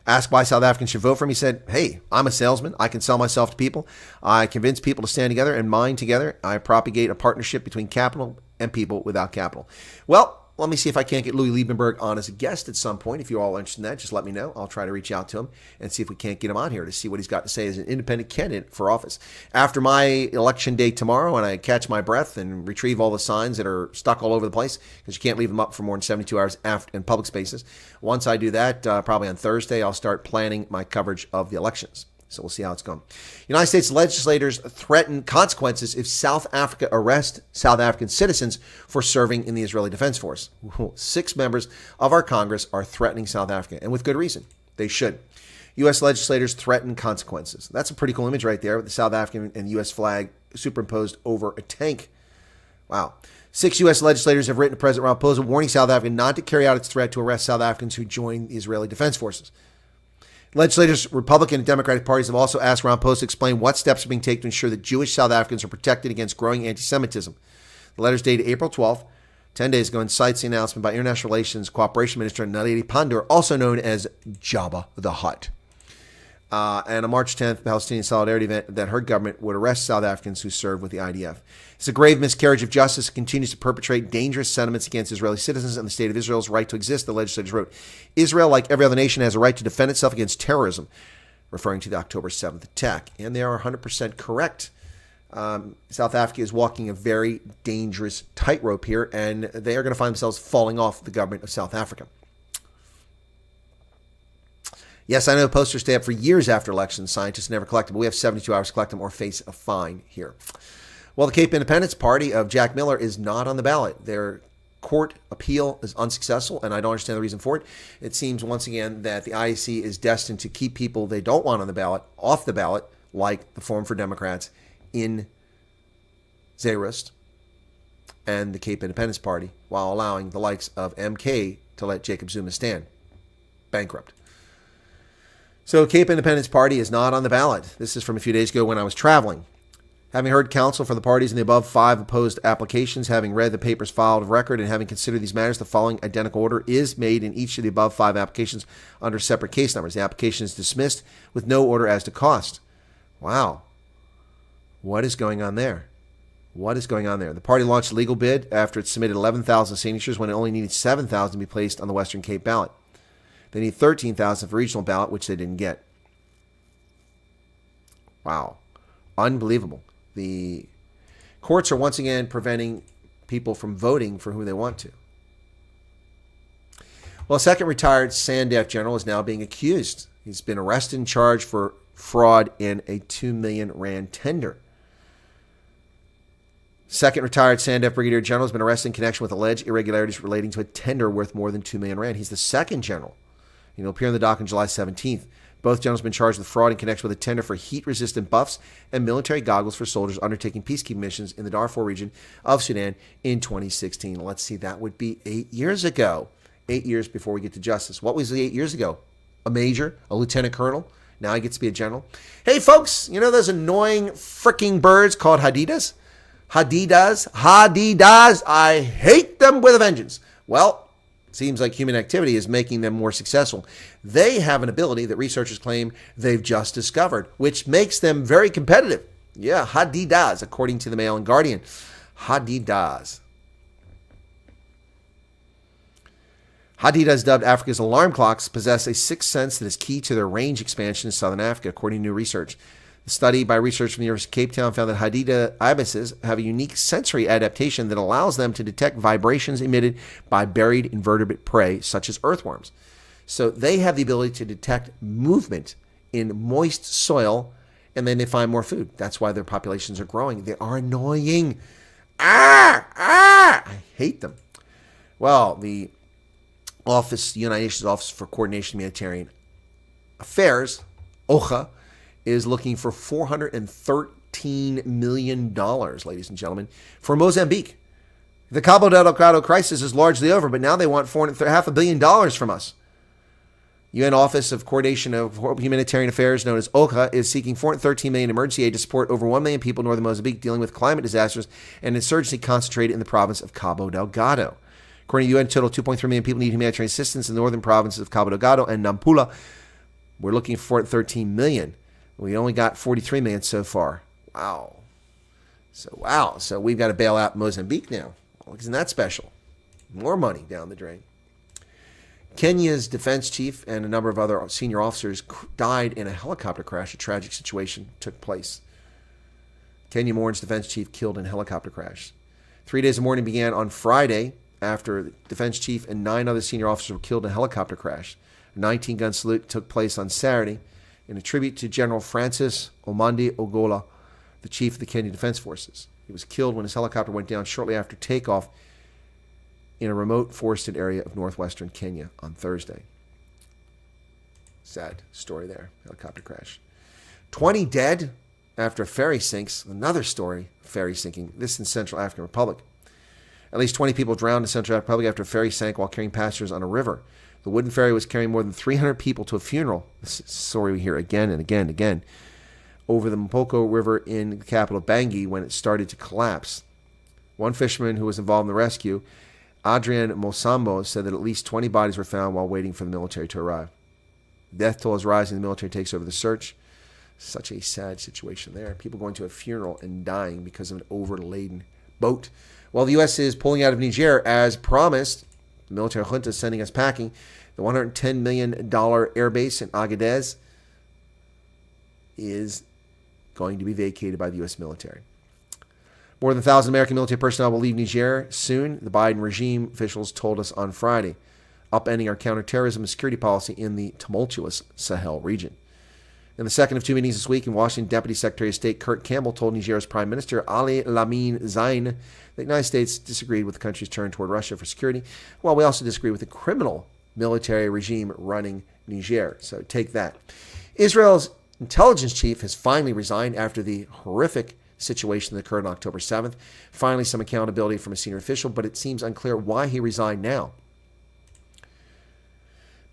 Asked why South Africans should vote for him, he said, hey, I'm a salesman. I can sell myself to people. I convince people to stand together and mine together. I propagate a partnership between capital and people without capital. Well, let me see if I can't get Louis Liebenberg on as a guest at some point. If you're all interested in that, just let me know. I'll try to reach out to him and see if we can't get him on here to see what he's got to say as an independent candidate for office. After my election day tomorrow, and I catch my breath and retrieve all the signs that are stuck all over the place, because you can't leave them up for more than 72 hours in public spaces. Once I do that, probably on Thursday, I'll start planning my coverage of the elections. So we'll see how it's going. United States legislators threaten consequences if South Africa arrests South African citizens for serving in the Israeli Defense Force. 6 members of our Congress are threatening South Africa, and with good reason. They should. U.S. legislators threaten consequences. That's a pretty cool image right there with the South African and U.S. flag superimposed over a tank. Wow. 6 U.S. legislators have written to President Ramaphosa warning South Africa not to carry out its threat to arrest South Africans who join the Israeli Defense Forces. Legislators, Republican and Democratic parties have also asked Ramaphosa to explain what steps are being taken to ensure that Jewish South Africans are protected against growing anti-Semitism. The letters dated April 12th, 10 days ago, incites the announcement by International Relations Cooperation Minister Naledi Pandor, also known as Jabba the Hutt. And a March 10th Palestinian Solidarity event that her government would arrest South Africans who served with the IDF. It's a grave miscarriage of justice. It continues to perpetrate dangerous sentiments against Israeli citizens and the state of Israel's right to exist, the legislators wrote. Israel, like every other nation, has a right to defend itself against terrorism, referring to the October 7th attack. And they are 100% correct. South Africa is walking a very dangerous tightrope here, and they are going to find themselves falling off the government of South Africa. Yes, I know posters stay up for years after elections. Scientists never collect them, but we have 72 hours to collect them or face a fine here. Well, the Cape Independence Party of Jack Miller is not on the ballot. Their court appeal is unsuccessful, and I don't understand the reason for it. It seems, once again, that the IEC is destined to keep people they don't want on the ballot off the ballot, like the Forum for Democrats in Zeerust and the Cape Independence Party, while allowing the likes of MK to let Jacob Zuma stand bankrupt. So Cape Independence Party is not on the ballot. This is from a few days ago when I was traveling. Having heard counsel for the parties in the above 5 opposed applications, having read the papers filed of record, and having considered these matters, the following identical order is made in each of the above 5 applications under separate case numbers. The application is dismissed with no order as to cost. Wow. What is going on there? What is going on there? The party launched a legal bid after it submitted 11,000 signatures when it only needed 7,000 to be placed on the Western Cape ballot. They need 13,000 for regional ballot, which they didn't get. Wow. Unbelievable. The courts are once again preventing people from voting for who they want to. Well, a second retired SANDF general is now being accused. He's been arrested and charged for fraud in a 2 million rand tender. Second retired SANDF brigadier general has been arrested in connection with alleged irregularities relating to a tender worth more than 2 million rand. He's the second general He'll appear on the dock on July 17th. Both generals have been charged with fraud in connection with a tender for heat-resistant buffs and military goggles for soldiers undertaking peacekeeping missions in the Darfur region of Sudan in 2016. Let's see, that would be 8 years ago. 8 years before we get to justice. What was the 8 years ago? A major, a lieutenant colonel. Now he gets to be a general. Hey, folks, you know those annoying freaking birds called hadidas? Hadidas. I hate them with a vengeance. Well, seems like human activity is making them more successful. They have an ability that researchers claim they've just discovered, which makes them very competitive. Yeah, hadidas, according to the Mail and Guardian. Hadidas. Hadidas, dubbed Africa's alarm clocks, possess a sixth sense that is key to their range expansion in southern Africa, according to new research. A study by researchers from the University of Cape Town found that Hadida ibises have a unique sensory adaptation that allows them to detect vibrations emitted by buried invertebrate prey, such as earthworms. So they have the ability to detect movement in moist soil, and then they find more food. That's why their populations are growing. They are annoying. I hate them. Well, the United Nations Office for Coordination of Humanitarian Affairs, OCHA, is looking for $413 million, ladies and gentlemen, for Mozambique. The Cabo Delgado crisis is largely over, but now they want $500 million from us. UN Office of Coordination of Humanitarian Affairs, known as OCHA, is seeking $413 million emergency aid to support over 1 million people in northern Mozambique dealing with climate disasters and insurgency concentrated in the province of Cabo Delgado. According to UN, a total 2.3 million people need humanitarian assistance in the northern provinces of Cabo Delgado and Nampula. We're looking for $13 million. We only got 43 million so far. Wow. So we've got to bail out Mozambique now. Well, isn't that special? More money down the drain. Kenya's defense chief and a number of other senior officers died in a helicopter crash. A tragic situation took place. Kenya mourns defense chief killed in helicopter crash. 3 days of mourning began on Friday after the defense chief and 9 other senior officers were killed in a helicopter crash. A 19-gun salute took place on Saturday in a tribute to General Francis Omandi Ogola, the chief of the Kenya Defense Forces. He was killed when his helicopter went down shortly after takeoff in a remote forested area of northwestern Kenya on Thursday. Sad story there, helicopter crash. 20 dead after a ferry sinks. Another story, ferry sinking, this in Central African Republic. At least 20 people drowned in Central African Republic after a ferry sank while carrying passengers on a river. The wooden ferry was carrying more than 300 people to a funeral. This story we hear again and again and again. Over the Mpoko River in the capital Bangui when it started to collapse. One fisherman who was involved in the rescue, Adrian Mosambo, said that at least 20 bodies were found while waiting for the military to arrive. Death toll is rising. The military takes over the search. Such a sad situation there. People going to a funeral and dying because of an overladen boat. While the U.S. is pulling out of Niger as promised, the military junta is sending us packing. The $110 million airbase in Agadez is going to be vacated by the U.S. military. More than 1,000 American military personnel will leave Niger soon, the Biden regime officials told us on Friday, upending our counterterrorism and security policy in the tumultuous Sahel region. In the second of 2 meetings this week in Washington, Deputy Secretary of State Kurt Campbell told Niger's Prime Minister Ali Lamine Zain that the United States disagreed with the country's turn toward Russia for security, while we also disagree with the criminal military regime running Niger. So take that. Israel's intelligence chief has finally resigned after the horrific situation that occurred on October 7th. Finally, some accountability from a senior official, but it seems unclear why he resigned now.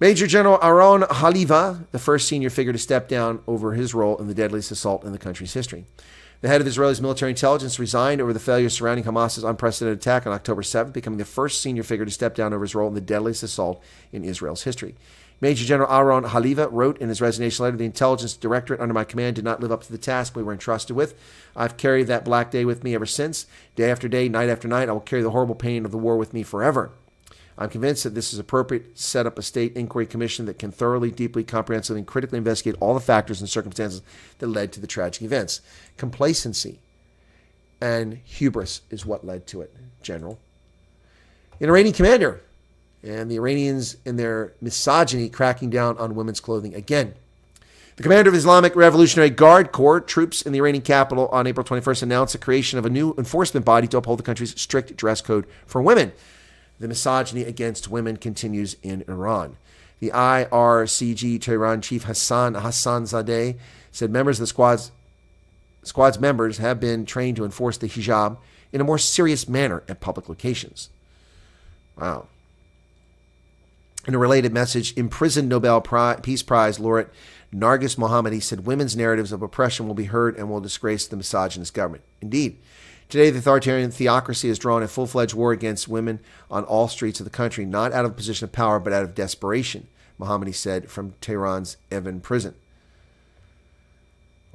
Major General Aaron Haliva, the first senior figure to step down over his role in the deadliest assault in the country's history. The head of Israel's military intelligence resigned over the failure surrounding Hamas's unprecedented attack on October 7th, becoming the first senior figure to step down over his role in the deadliest assault in Israel's history. Major General Aaron Haliva wrote in his resignation letter, "The intelligence directorate under my command did not live up to the task we were entrusted with. I've carried that black day with me ever since. Day after day, night after night, I will carry the horrible pain of the war with me forever. I'm convinced that this is appropriate to set up a state inquiry commission that can thoroughly, deeply, comprehensively, and critically investigate all the factors and circumstances that led to the tragic events. Complacency and hubris is what led to it, General." An Iranian commander and the Iranians in their misogyny cracking down on women's clothing again. The commander of the Islamic Revolutionary Guard Corps troops in the Iranian capital on April 21st announced the creation of a new enforcement body to uphold the country's strict dress code for women. The misogyny against women continues in Iran. The IRCG Tehran chief Hassan Zadeh said members of the squad's members have been trained to enforce the hijab in a more serious manner at public locations. Wow. In a related message, imprisoned Nobel Peace Prize laureate Nargis Mohammadi said women's narratives of oppression will be heard and will disgrace the misogynist government. Indeed, today the authoritarian theocracy has drawn a full-fledged war against women on all streets of the country, not out of a position of power, but out of desperation, Mohammadi said from Tehran's Evin prison.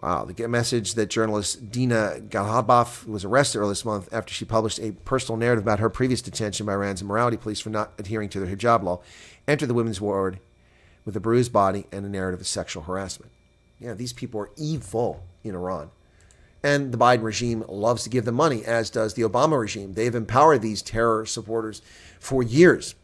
Wow, the message that journalist Dina Galhabaf was arrested earlier this month after she published a personal narrative about her previous detention by Iran's morality police for not adhering to their hijab law, entered the women's ward with a bruised body and a narrative of sexual harassment. Yeah, these people are evil in Iran. And the Biden regime loves to give them money, as does the Obama regime. They've empowered these terror supporters for years.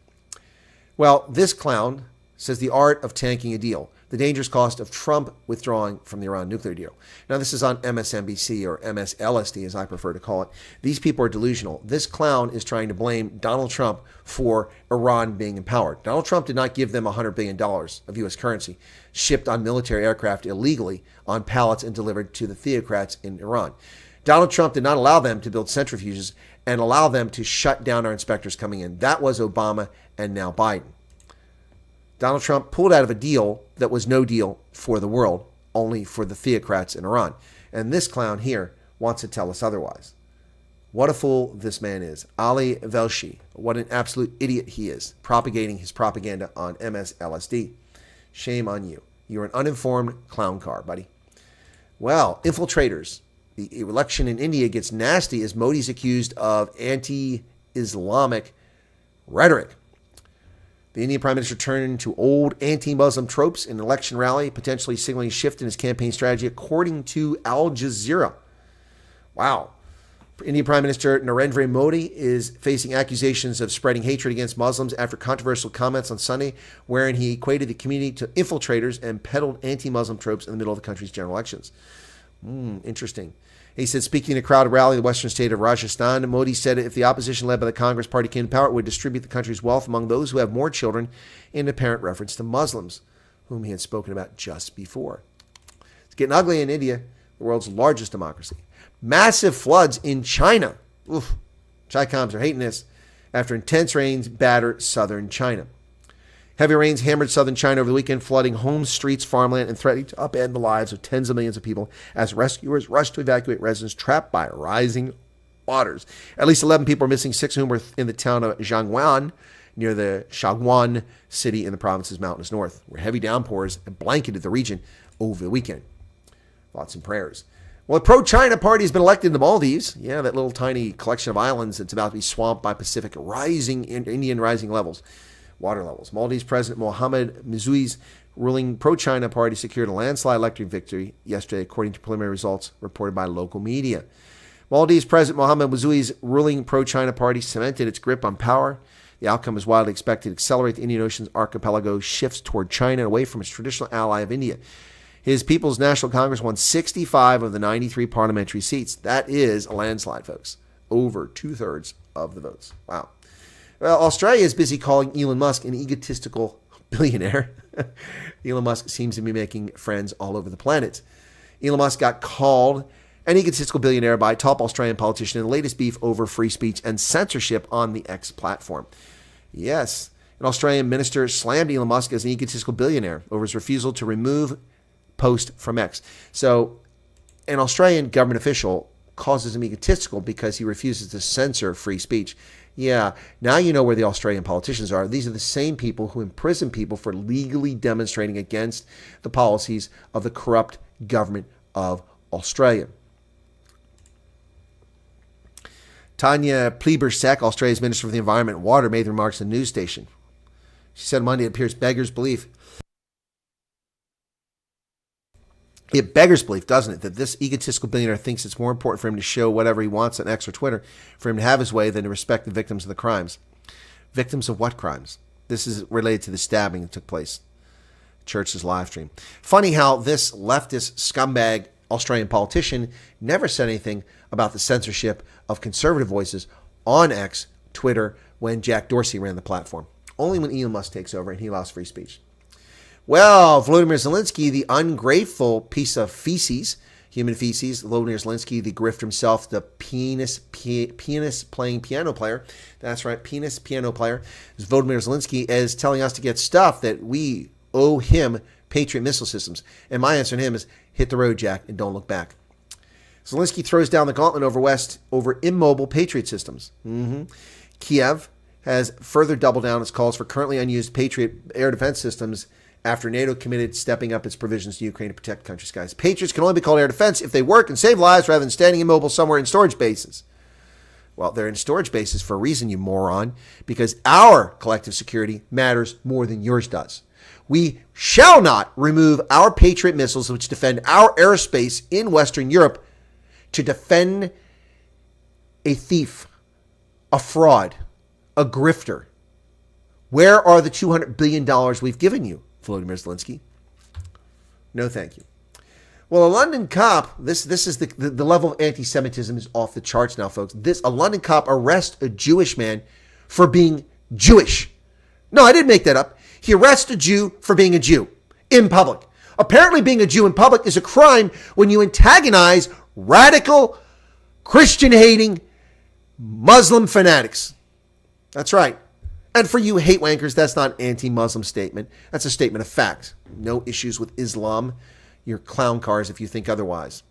Well, this clown says the art of tanking a deal, the dangerous cost of Trump withdrawing from the Iran nuclear deal. Now, this is on MSNBC, or MSLSD, as I prefer to call it. These people are delusional. This clown is trying to blame Donald Trump for Iran being empowered. Donald Trump did not give them $100 billion of U.S. currency shipped on military aircraft illegally on pallets and delivered to the theocrats in Iran. Donald Trump did not allow them to build centrifuges and allow them to shut down our inspectors coming in. That was Obama and now Biden. Donald Trump pulled out of a deal that was no deal for the world, only for the theocrats in Iran. And this clown here wants to tell us otherwise. What a fool this man is. Ali Velshi, what an absolute idiot he is, propagating his propaganda on MSLSD. Shame on you. You're an uninformed clown car, buddy. Well, infiltrators. The election in India gets nasty as Modi's accused of anti-Islamic rhetoric. The Indian Prime Minister turned to old anti-Muslim tropes in an election rally, potentially signaling a shift in his campaign strategy, according to Al Jazeera. Wow. Indian Prime Minister Narendra Modi is facing accusations of spreading hatred against Muslims after controversial comments on Sunday, wherein he equated the community to infiltrators and peddled anti-Muslim tropes in the middle of the country's general elections. Interesting. He said, speaking in a crowded rally in the western state of Rajasthan, Modi said if the opposition led by the Congress Party came to power, it would distribute the country's wealth among those who have more children, in apparent reference to Muslims, whom he had spoken about just before. It's getting ugly in India, the world's largest democracy. Massive floods in China. Oof. Chi-coms are hating this after intense rains battered southern China. Heavy rains hammered southern China over the weekend, flooding homes, streets, farmland, and threatening to upend the lives of tens of millions of people as rescuers rushed to evacuate residents trapped by rising waters. At least 11 people are missing, 6 of whom were in the town of Zhangwan, near the Shaguan city in the province's mountainous north, where heavy downpours blanketed the region over the weekend. Thoughts and prayers. Well, the pro-China party has been elected in the Maldives. Yeah, that little tiny collection of islands that's about to be swamped by Pacific Indian rising levels. Water levels. Maldives President Mohamed Mizoui's ruling pro-China party secured a landslide electoral victory yesterday, according to preliminary results reported by local media. Maldives President Mohamed Mizoui's ruling pro-China party cemented its grip on power. The outcome is widely expected to accelerate the Indian Ocean's archipelago shifts toward China and away from its traditional ally of India. His People's National Congress won 65 of the 93 parliamentary seats. That is a landslide, folks. Over 2/3 of the votes. Wow. Well, Australia is busy calling Elon Musk an egotistical billionaire. Elon Musk seems to be making friends all over the planet. Elon Musk got called an egotistical billionaire by a top Australian politician in the latest beef over free speech and censorship on the X platform. Yes, an Australian minister slammed Elon Musk as an egotistical billionaire over his refusal to remove post from X. So an Australian government official causes him egotistical because he refuses to censor free speech. Yeah, now you know where the Australian politicians are. These are the same people who imprison people for legally demonstrating against the policies of the corrupt government of Australia. Tanya Plibersek, Australia's Minister for the Environment and Water, made the remarks in the news station. She said Monday it appears beggars belief. It beggars belief, doesn't it, that this egotistical billionaire thinks it's more important for him to show whatever he wants on X or Twitter, for him to have his way, than to respect the victims of the crimes. Victims of what crimes? This is related to the stabbing that took place. Church's live stream. Funny how this leftist scumbag Australian politician never said anything about the censorship of conservative voices on X, Twitter, when Jack Dorsey ran the platform. Only when Elon Musk takes over and he allows free speech. Well, Volodymyr Zelensky, the ungrateful piece of feces, human feces, Volodymyr Zelensky, the grifter himself, the penis playing piano player. That's right, penis piano player. Volodymyr Zelensky is telling us to get stuff that we owe him Patriot missile systems. And my answer to him is hit the road, Jack, and don't look back. Zelensky throws down the gauntlet over immobile Patriot systems. Kiev has further doubled down its calls for currently unused Patriot air defense systems after NATO committed stepping up its provisions to Ukraine to protect the country skies. Patriots can only be called air defense if they work and save lives rather than standing immobile somewhere in storage bases. Well, they're in storage bases for a reason, you moron, because our collective security matters more than yours does. We shall not remove our Patriot missiles, which defend our airspace in Western Europe, to defend a thief, a fraud, a grifter. Where are the $200 billion we've given you, Volodymyr Zelensky? No, thank you. Well, a London cop, this is the level of anti-Semitism is off the charts now, folks. A London cop arrests a Jewish man for being Jewish. No, I didn't make that up. He arrests a Jew for being a Jew in public. Apparently being a Jew in public is a crime when you antagonize radical, Christian-hating Muslim fanatics. That's right. And for you hate wankers, that's not an anti-Muslim statement. That's a statement of fact. No issues with Islam. You're clown cars if you think otherwise.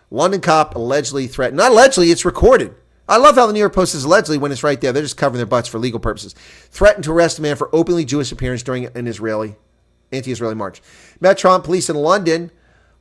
London cop allegedly threatened. Not allegedly, it's recorded. I love how the New York Post is allegedly when it's right there. They're just covering their butts for legal purposes. Threatened to arrest a man for openly Jewish appearance during an anti-Israeli march. Metropolitan Police in London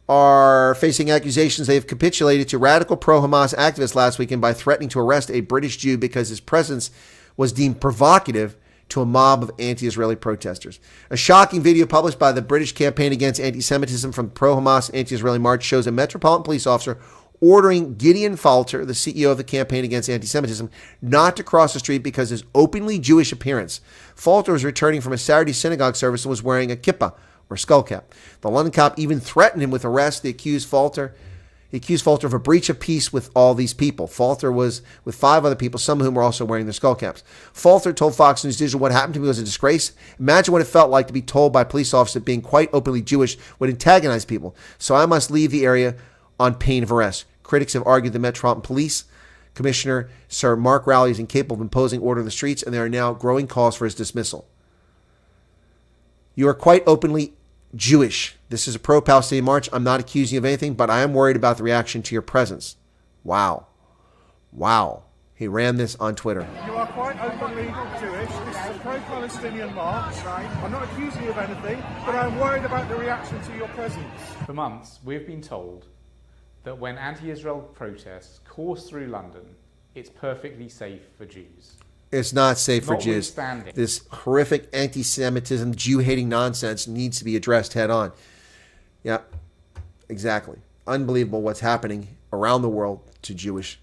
are facing accusations they have capitulated to radical pro-Hamas activists last weekend by threatening to arrest a British Jew because his presence was deemed provocative to a mob of anti-Israeli protesters. A shocking video published by the British Campaign Against Anti-Semitism from pro-Hamas anti-Israeli march shows a Metropolitan Police officer ordering Gideon Falter, the CEO of the Campaign Against Anti-Semitism, not to cross the street because of his openly Jewish appearance. Falter was returning from a Saturday synagogue service and was wearing a kippah, or skull cap. The London cop even threatened him with arrest. He accused Falter of a breach of peace with all these people. Falter was with 5 other people, some of whom were also wearing their skull caps. Falter told Fox News Digital what happened to me was a disgrace. Imagine what it felt like to be told by police officers that being quite openly Jewish would antagonize people. So I must leave the area on pain of arrest. Critics have argued the Metropolitan Police Commissioner, Sir Mark Rowley, is incapable of imposing order in the streets, and there are now growing calls for his dismissal. You are quite openly Jewish. This is a pro-Palestinian march. I'm not accusing you of anything, but I am worried about the reaction to your presence. Wow. He ran this on Twitter. You are quite openly Jewish. This is a pro-Palestinian march. I'm not accusing you of anything, but I'm worried about the reaction to your presence. For months, we've been told that when anti-Israel protests course through London, it's perfectly safe for Jews. It's not safe for Jews. This horrific anti-Semitism, Jew-hating nonsense needs to be addressed head on. Yeah, exactly. Unbelievable what's happening around the world to Jewish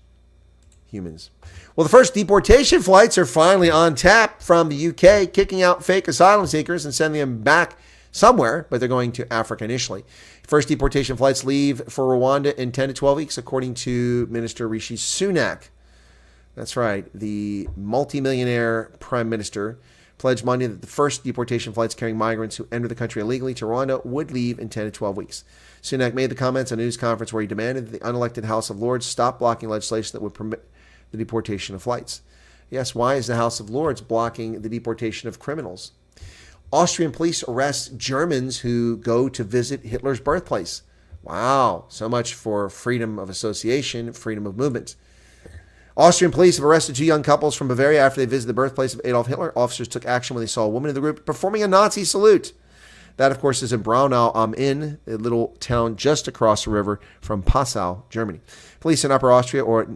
humans. Well, the first deportation flights are finally on tap from the UK, kicking out fake asylum seekers and sending them back somewhere, but they're going to Africa initially. First deportation flights leave for Rwanda in 10 to 12 weeks, according to Minister Rishi Sunak. That's right. The multimillionaire prime minister pledged Monday that the first deportation flights carrying migrants who enter the country illegally to Rwanda would leave in 10 to 12 weeks. Sunak made the comments at a news conference where he demanded that the unelected House of Lords stop blocking legislation that would permit the deportation of flights. Yes, why is the House of Lords blocking the deportation of criminals? Austrian police arrest Germans who go to visit Hitler's birthplace. Wow, so much for freedom of association, freedom of movement. Austrian police have arrested 2 young couples from Bavaria after they visited the birthplace of Adolf Hitler. Officers took action when they saw a woman in the group performing a Nazi salute. That, of course, is in Braunau am Inn, a little town just across the river from Passau, Germany. Police in Upper Austria, or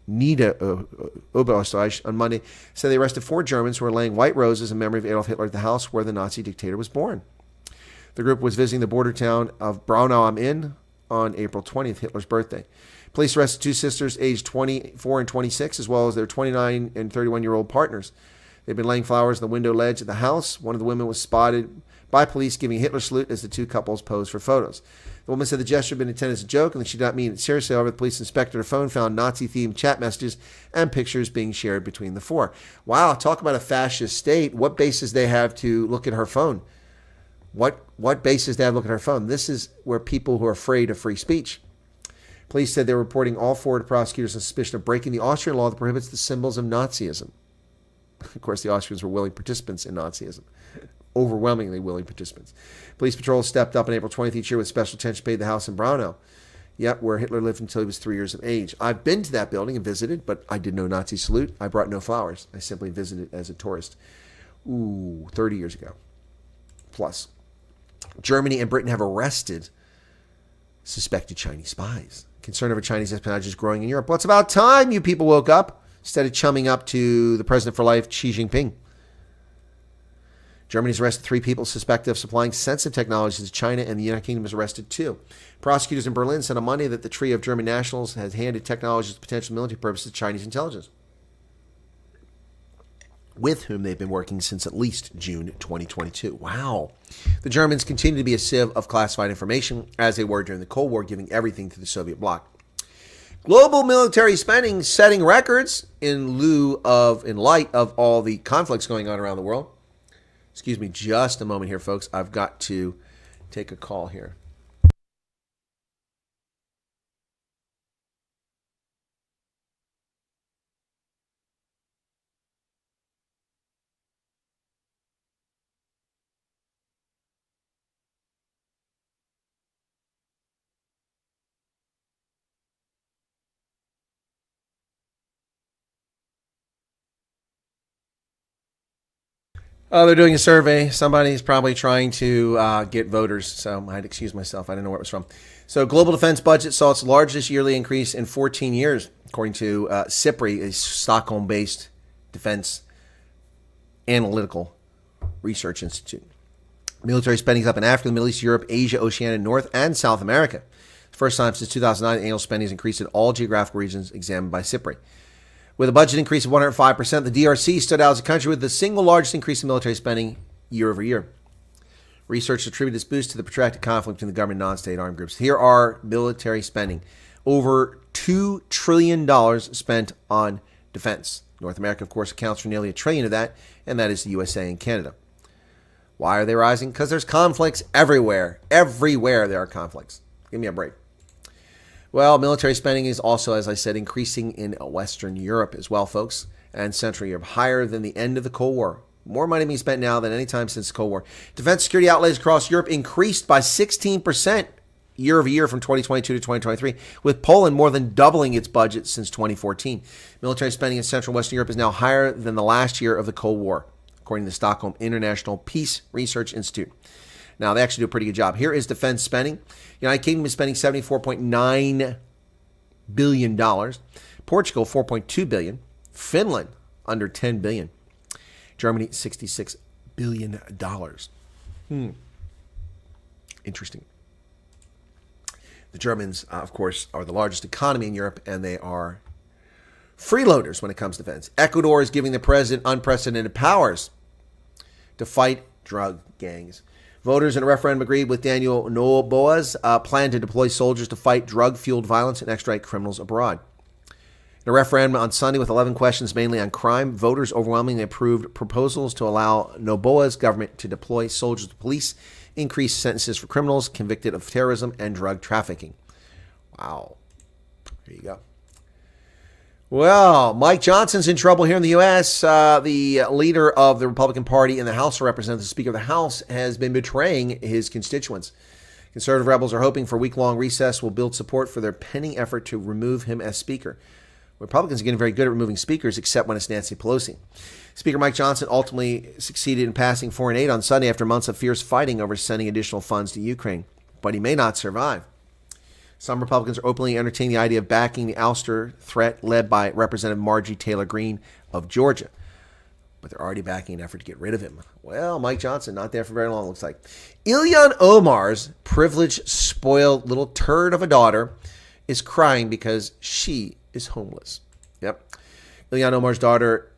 Oberösterreich, on Monday said they arrested 4 Germans who were laying white roses in memory of Adolf Hitler at the house where the Nazi dictator was born. The group was visiting the border town of Braunau am Inn on April 20th, Hitler's birthday. Police arrested 2 sisters aged 24 and 26, as well as their 29 and 31-year-old partners. They'd been laying flowers on the window ledge of the house. One of the women was spotted by police giving a Hitler salute as the 2 couples posed for photos. The woman said the gesture had been intended as a joke and that she did not mean it seriously. However, the police inspected her phone, found Nazi-themed chat messages and pictures being shared between the 4. Wow, talk about a fascist state. What basis they have to look at her phone? What basis do they have to look at her phone? This is where people who are afraid of free speech. Police said they were reporting all four to prosecutors on suspicion of breaking the Austrian law that prohibits the symbols of Nazism. Of course, the Austrians were willing participants in Nazism. Overwhelmingly willing participants. Police patrols stepped up on April 20th each year with special attention paid to the house in Braunau. Yep, where Hitler lived until he was 3 years of age. I've been to that building and visited, but I did no Nazi salute. I brought no flowers. I simply visited as a tourist. 30 years ago. Plus, Germany and Britain have arrested suspected Chinese spies. Concern over Chinese espionage is growing in Europe. Well, it's about time you people woke up instead of chumming up to the president for life, Xi Jinping. Germany's arrested 3 people suspected of supplying sensitive technologies to China, and the United Kingdom has arrested 2. Prosecutors in Berlin said on Monday that the trio of German nationals has handed technologies to potential military purposes to Chinese intelligence, with whom they've been working since at least June 2022. Wow. The Germans continue to be a sieve of classified information, as they were during the Cold War, giving everything to the Soviet bloc. Global military spending setting records in light of all the conflicts going on around the world. Excuse me just a moment here, folks. I've got to take a call here. Oh, they're doing a survey. Somebody's probably trying to get voters, so I had to excuse myself. I didn't know where it was from. So global defense budget saw its largest yearly increase in 14 years, according to SIPRI, a Stockholm-based defense analytical research institute. Military spending is up in Africa, the Middle East, Europe, Asia, Oceania, North, and South America. The first time since 2009, annual spending has increased in all geographical regions examined by SIPRI. With a budget increase of 105%, the DRC stood out as a country with the single largest increase in military spending year over year. Research attributed this boost to the protracted conflict between the government and non-state armed groups. Here are military spending. Over $2 trillion spent on defense. North America, of course, accounts for nearly $1 trillion of that, and that is the USA and Canada. Why are they rising? Because there's conflicts everywhere. Everywhere there are conflicts. Give me a break. Well, military spending is also, as I said, increasing in Western Europe as well, folks, and Central Europe, higher than the end of the Cold War. More money being spent now than any time since the Cold War. Defense security outlays across Europe increased by 16% year over year from 2022 to 2023, with Poland more than doubling its budget since 2014. Military spending in Central and Western Europe is now higher than the last year of the Cold War, according to the Stockholm International Peace Research Institute. Now, they actually do a pretty good job. Here is defense spending. United Kingdom is spending $74.9 billion. Portugal, $4.2 billion. Finland, under $10 billion. Germany, $66 billion. Interesting. The Germans, of course, are the largest economy in Europe, and they are freeloaders when it comes to defense. Ecuador is giving the president unprecedented powers to fight drug gangs. Voters in a referendum agreed with Daniel Noboa's plan to deploy soldiers to fight drug-fueled violence and extradite criminals abroad. In a referendum on Sunday with 11 questions mainly on crime, voters overwhelmingly approved proposals to allow Noboa's government to deploy soldiers to police, increase sentences for criminals convicted of terrorism and drug trafficking. Wow. There you go. Well, Mike Johnson's in trouble here in the U.S. The leader of the Republican Party in the House of Representatives, the Speaker of the House, has been betraying his constituents. Conservative rebels are hoping for a week-long recess will build support for their pending effort to remove him as Speaker. Republicans are getting very good at removing speakers, except when it's Nancy Pelosi. Speaker Mike Johnson ultimately succeeded in passing foreign aid on Sunday after months of fierce fighting over sending additional funds to Ukraine, but he may not survive. Some Republicans are openly entertaining the idea of backing the ouster threat led by Representative Marjorie Taylor Greene of Georgia. But they're already backing an effort to get rid of him. Well, Mike Johnson, not there for very long, looks like. Ilhan Omar's privileged, spoiled little turd of a daughter is crying because she is homeless. Yep. Ilhan Omar's daughter,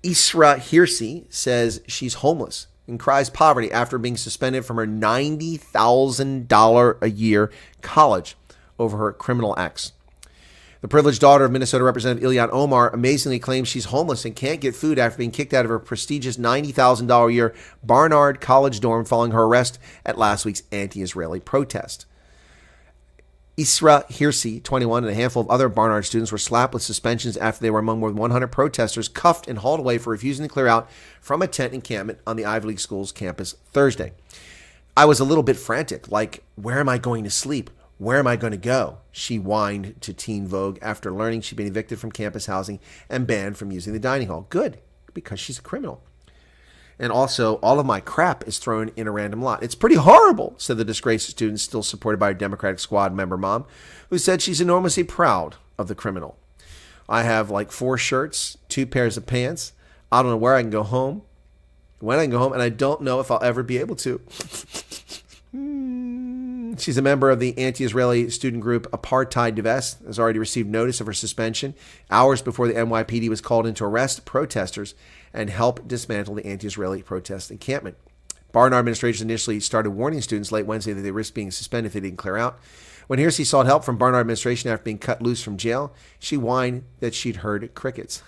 Isra Hirsi, says she's homeless and cries poverty after being suspended from her $90,000 a year college over her criminal acts. The privileged daughter of Minnesota Representative Ilhan Omar amazingly claims she's homeless and can't get food after being kicked out of her prestigious $90,000 a year Barnard College dorm following her arrest at last week's anti-Israeli protest. Isra Hirsi, 21, and a handful of other Barnard students were slapped with suspensions after they were among more than 100 protesters cuffed and hauled away for refusing to clear out from a tent encampment on the Ivy League school's campus Thursday. I was a little bit frantic, like, where am I going to sleep? Where am I going to go? She whined to Teen Vogue after learning she'd been evicted from campus housing and banned from using the dining hall. Good, because she's a criminal. And also, all of my crap is thrown in a random lot. It's pretty horrible, said the disgraced student, still supported by her Democratic Squad member mom, who said she's enormously proud of the criminal. I have like 4 shirts, 2 pairs of pants. I don't know where I can go home, when I can go home, and I don't know if I'll ever be able to. She's a member of the anti-Israeli student group Apartheid Divest, has already received notice of her suspension hours before the NYPD was called in to arrest protesters and help dismantle the anti-Israeli protest encampment. Barnard administration initially started warning students late Wednesday that they risked being suspended if they didn't clear out. When Hirsi sought help from Barnard administration after being cut loose from jail, she whined that she'd heard crickets.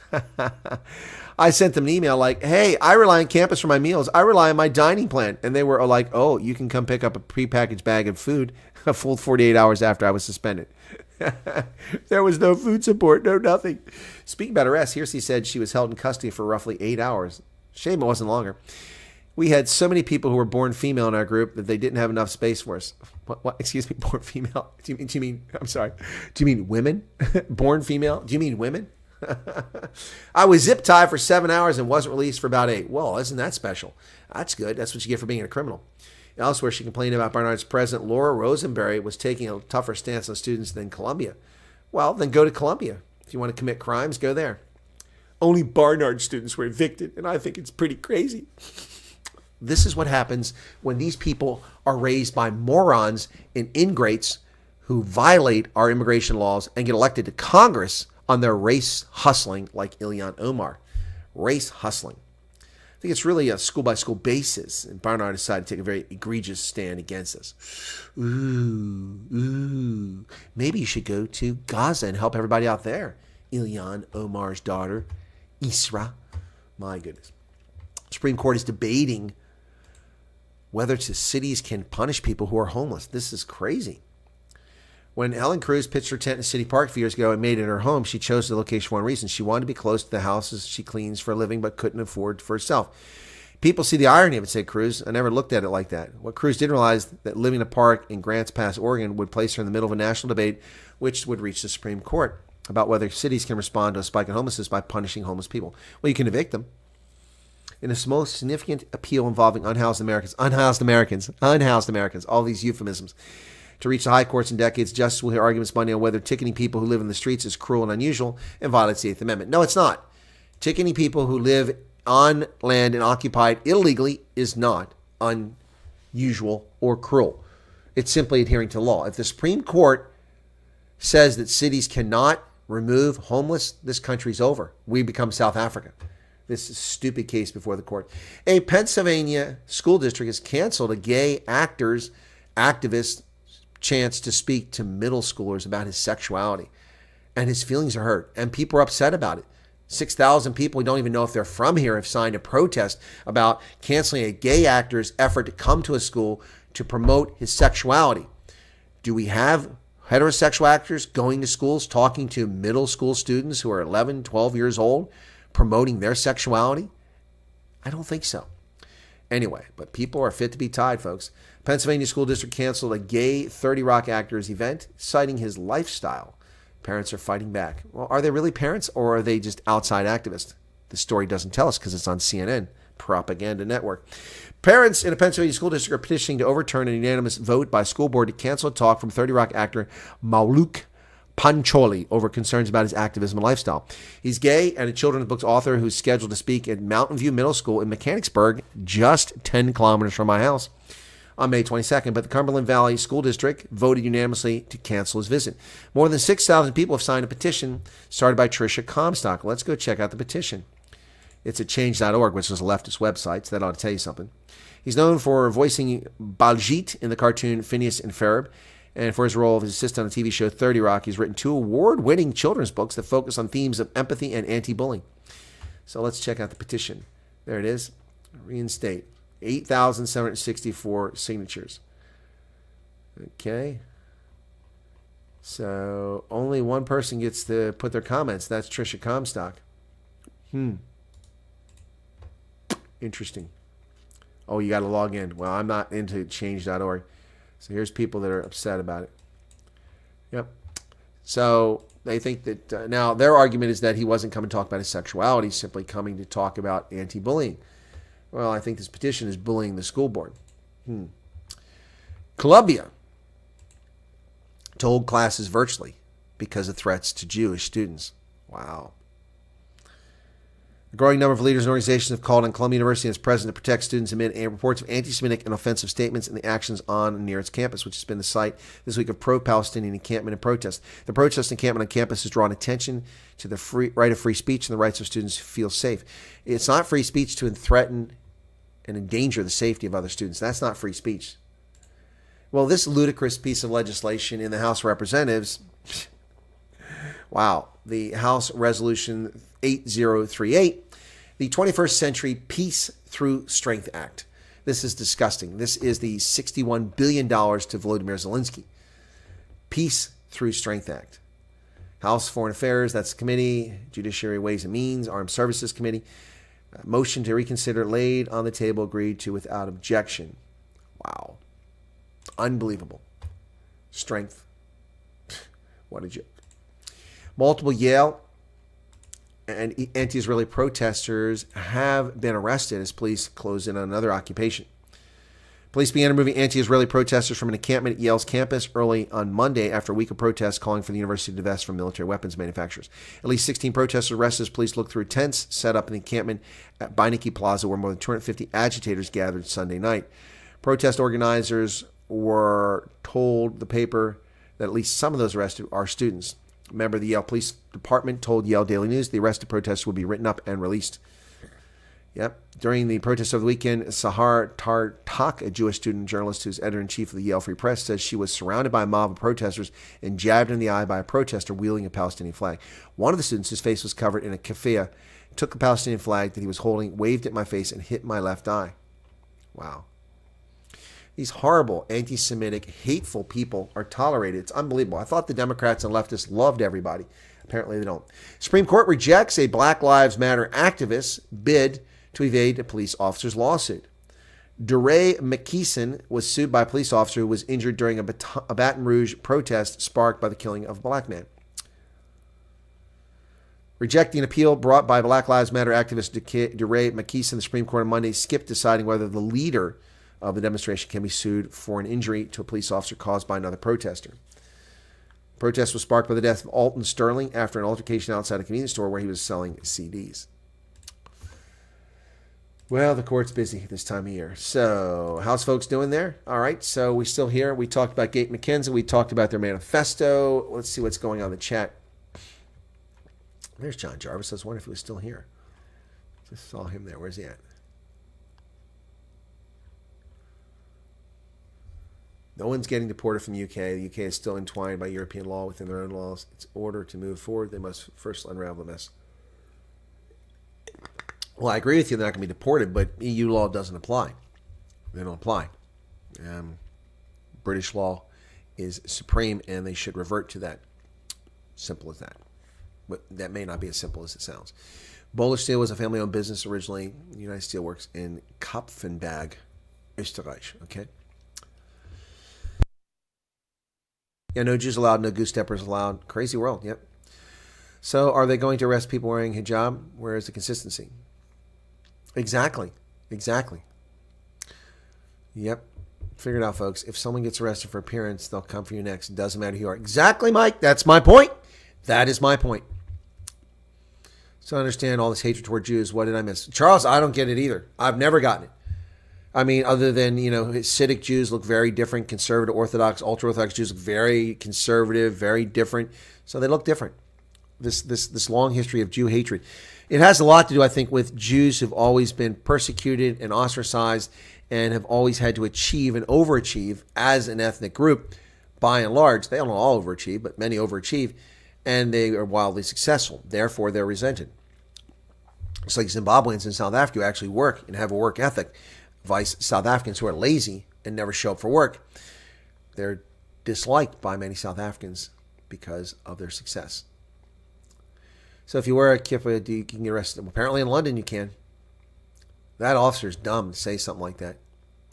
I sent them an email like, hey, I rely on campus for my meals. I rely on my dining plan. And they were like, oh, you can come pick up a prepackaged bag of food a full 48 hours after I was suspended. There was no food support, no nothing. Speaking about arrest, Hirsi said she was held in custody for roughly 8 hours. Shame it wasn't longer. We had so many people who were born female in our group that they didn't have enough space for us. What? Excuse me, born female? Do you mean, I'm sorry. Do you mean women? Born female? Do you mean women? I was zip tied for 7 hours and wasn't released for about 8. Well, isn't that special? That's good. That's what you get for being a criminal. Elsewhere, she complained about Barnard's president, Laura Rosenberry, was taking a tougher stance on students than Columbia. Well, then go to Columbia. If you want to commit crimes, go there. Only Barnard students were evicted, and I think it's pretty crazy. This is what happens when these people are raised by morons and ingrates who violate our immigration laws and get elected to Congress on their race hustling like Ilhan Omar. Race hustling. I think it's really a school-by-school basis, and Barnard decided to take a very egregious stand against this. Ooh. Maybe you should go to Gaza and help everybody out there. Ilhan Omar's daughter, Isra. My goodness. Supreme Court is debating whether cities can punish people who are homeless. This is crazy. When Helen Cruz pitched her tent in City Park a few years ago and made it her home, she chose the location for one reason. She wanted to be close to the houses she cleans for a living but couldn't afford for herself. People see the irony of it, said Cruz. I never looked at it like that. What Cruz didn't realize that living in a park in Grants Pass, Oregon would place her in the middle of a national debate which would reach the Supreme Court about whether cities can respond to a spike in homelessness by punishing homeless people. Well, you can evict them. In its most significant appeal involving unhoused Americans, all these euphemisms. To reach the high courts in decades, justice will hear arguments Monday on whether ticketing people who live in the streets is cruel and unusual and violates the Eighth Amendment. No, it's not. Ticketing people who live on land and occupied illegally is not unusual or cruel. It's simply adhering to law. If the Supreme Court says that cities cannot remove homeless, this country's over. We become South Africa. This is a stupid case before the court. A Pennsylvania school district has canceled a gay activist chance to speak to middle schoolers about his sexuality. And his feelings are hurt. And people are upset about it. 6,000 people who don't even know if they're from here have signed a protest about canceling a gay actor's effort to come to a school to promote his sexuality. Do we have heterosexual actors going to schools, talking to middle school students who are 11, 12 years old, promoting their sexuality? I don't think so. Anyway, but people are fit to be tied, folks. Pennsylvania school district canceled a gay 30 Rock actor's event, citing his lifestyle. Parents are fighting back. Well, are they really parents or are they just outside activists? The story doesn't tell us because it's on CNN, propaganda network. Parents in a Pennsylvania school district are petitioning to overturn an unanimous vote by a school board to cancel a talk from 30 Rock actor Mauluk Pancholi over concerns about his activism and lifestyle. He's gay and a children's books author who's scheduled to speak at Mountain View Middle School in Mechanicsburg, just 10 kilometers from my house, on May 22nd, but the Cumberland Valley School District voted unanimously to cancel his visit. More than 6,000 people have signed a petition started by Tricia Comstock. Let's go check out the petition. It's at change.org, which is a leftist website, so that ought to tell you something. He's known for voicing Baljeet in the cartoon Phineas and Ferb, And for his role as assistant on the TV show 30 Rock, he's written 2 award-winning children's books that focus on themes of empathy and anti-bullying. So let's check out the petition. There it is. Reinstate. 8,764 signatures. Okay. So only one person gets to put their comments. That's Trisha Comstock. Interesting. Oh, you got to log in. Well, I'm not into change.org. So here's people that are upset about it. Yep. So they think that now their argument is that he wasn't coming to talk about his sexuality, simply coming to talk about anti-bullying. Well, I think this petition is bullying the school board. Columbia to hold classes virtually because of threats to Jewish students. Wow. A growing number of leaders and organizations have called on Columbia University and its president to protect students amid reports of anti-Semitic and offensive statements and the actions on and near its campus, which has been the site this week of pro-Palestinian encampment and protest. The protest encampment on campus has drawn attention to the right of free speech and the rights of students who feel safe. It's not free speech to threaten and endanger the safety of other students. That's not free speech. Well, this ludicrous piece of legislation in the House of Representatives, wow, the House Resolution 8038, the 21st Century Peace Through Strength Act. This is disgusting. This is the $61 billion to Volodymyr Zelensky. Peace Through Strength Act. House Foreign Affairs, that's the committee. Judiciary, Ways and Means, Armed Services Committee. Motion to reconsider laid on the table, agreed to without objection. Wow. Unbelievable. Strength. What a joke. Multiple Yale and anti-Israeli protesters have been arrested as police close in on another occupation. Police began removing anti-Israeli protesters from an encampment at Yale's campus early on Monday after a week of protests calling for the university to divest from military weapons manufacturers. At least 16 protesters arrested as police looked through tents set up in the encampment at Beinecke Plaza, where more than 250 agitators gathered Sunday night. Protest organizers were told the paper that at least some of those arrested are students. A member of the Yale Police Department told Yale Daily News the arrested protesters would be written up and released. Yep. During the protests over the weekend, Sahar Tartak, a Jewish student journalist who's editor-in-chief of the Yale Free Press, says she was surrounded by a mob of protesters and jabbed in the eye by a protester wielding a Palestinian flag. One of the students, whose face was covered in a keffiyeh, took the Palestinian flag that he was holding, waved at my face, and hit my left eye. Wow. These horrible, anti-Semitic, hateful people are tolerated. It's unbelievable. I thought the Democrats and leftists loved everybody. Apparently they don't. Supreme Court rejects a Black Lives Matter activist's bid to evade a police officer's lawsuit. DeRay McKeeson was sued by a police officer who was injured during a Baton Rouge protest sparked by the killing of a black man. Rejecting an appeal brought by Black Lives Matter activist DeRay McKeeson, the Supreme Court on Monday skipped deciding whether the leader of the demonstration can be sued for an injury to a police officer caused by another protester. The protest was sparked by the death of Alton Sterling after an altercation outside a convenience store where he was selling CDs. Well, the court's busy this time of year. So, how's folks doing there? All right, so we're still here. We talked about Gayton McKenzie. We talked about their manifesto. Let's see what's going on in the chat. There's John Jarvis. I was wondering if he was still here. Just saw him there. Where's he at? No one's getting deported from the UK. The UK is still entwined by European law within their own laws. It's order to move forward. They must first unravel the mess. Well, I agree with you. They're not going to be deported, but EU law doesn't apply. They don't apply. British law is supreme, and they should revert to that. Simple as that. But that may not be as simple as it sounds. Bowler Steel was a family-owned business originally. United Steelworks in Kapfenberg, Österreich. Okay. Yeah, no Jews allowed, no goose steppers allowed. Crazy world, yep. So are they going to arrest people wearing hijab? Where is the consistency? Exactly. Yep. Figure it out, folks. If someone gets arrested for appearance, they'll come for you next. It doesn't matter who you are. Exactly, Mike. That's my point. That is my point. So I understand all this hatred toward Jews. What did I miss? Charles, I don't get it either. I've never gotten it. I mean, other than, Hasidic Jews look very different. Conservative, Orthodox, ultra-Orthodox Jews look very conservative, very different. So they look different. This long history of Jew hatred. It has a lot to do, I think, with Jews who've always been persecuted and ostracized and have always had to achieve and overachieve as an ethnic group by and large, they don't all overachieve, but many overachieve, and they are wildly successful. Therefore, they're resented. It's like Zimbabweans in South Africa who actually work and have a work ethic. Vice South Africans who are lazy and never show up for work. They're disliked by many South Africans because of their success. So if you wear a kippah, you can get arrested. Apparently in London you can. That officer's dumb to say something like that.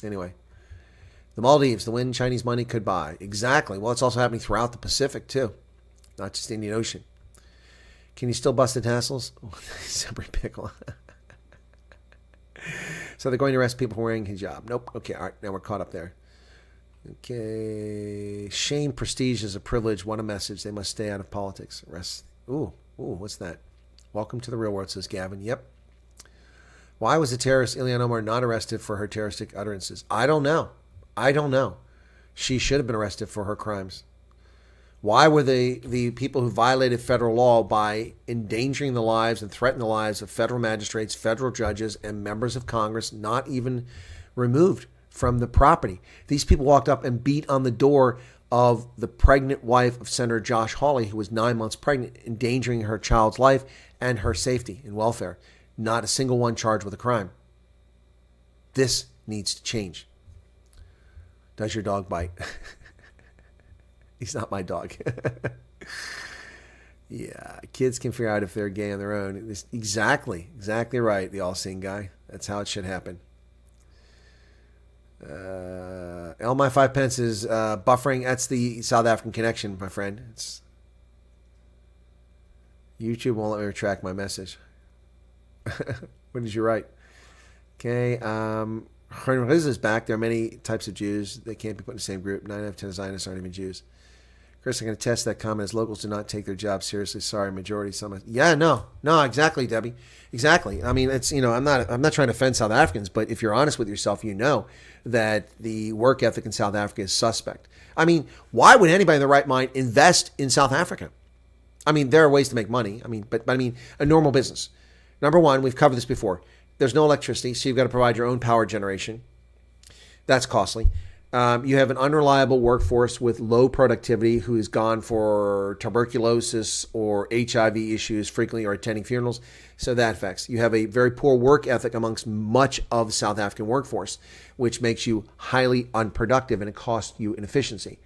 Anyway. The Maldives, the wind Chinese money could buy. Exactly. Well, it's also happening throughout the Pacific, too. Not just the Indian Ocean. Can you still bust the tassels? Separate pickle. So they're going to arrest people for wearing hijab. Nope. Okay, all right. Now we're caught up there. Okay. Shame, prestige is a privilege. What a message. They must stay out of politics. Arrest. Ooh, what's that? Welcome to the real world, says Gavin. Yep. Why was the terrorist Ilhan Omar not arrested for her terroristic utterances? I don't know. She should have been arrested for her crimes. Why were the people who violated federal law by endangering the lives and threatening the lives of federal magistrates, federal judges, and members of Congress not even removed from the property? These people walked up and beat on the door of the pregnant wife of Senator Josh Hawley, who was 9 months pregnant, endangering her child's life and her safety and welfare. Not a single one charged with a crime. This needs to change. Does your dog bite? He's not my dog. Yeah, kids can figure out if they're gay on their own. Exactly right, the all-seeing guy. That's how it should happen. My 5 pence is buffering. That's the South African connection, my friend. It's YouTube won't let me retract my message. What did you write? Okay. Riz is back. There are many types of Jews. They can't be put in the same group. 9 out of 10 Zionists aren't even Jews. Chris, I'm going to test that comment as locals do not take their job seriously. Sorry, majority. Some. Yeah, no, exactly, Debbie. Exactly. I mean, it's, I'm not trying to offend South Africans, but if you're honest with yourself, you know that the work ethic in South Africa is suspect. I mean, why would anybody in their right mind invest in South Africa? I mean, there are ways to make money. I mean, but I mean, a normal business. Number one, we've covered this before. There's no electricity, so you've got to provide your own power generation. That's costly. You have an unreliable workforce with low productivity who is gone for tuberculosis or HIV issues frequently or attending funerals. So that affects. You have a very poor work ethic amongst much of the South African workforce, which makes you highly unproductive and it costs you inefficiency.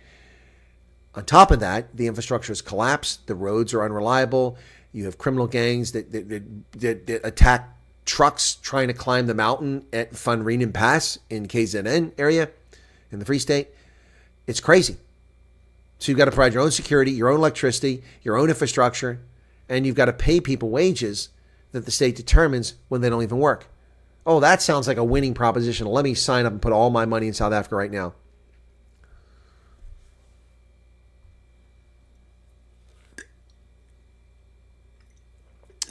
On top of that, the infrastructure has collapsed. The roads are unreliable. You have criminal gangs that attack trucks trying to climb the mountain at Van Rieenen Pass in KZN area in the Free State. It's crazy. So you've got to provide your own security, your own electricity, your own infrastructure, and you've got to pay people wages that the state determines when they don't even work. Oh, that sounds like a winning proposition. Let me sign up and put all my money in South Africa right now.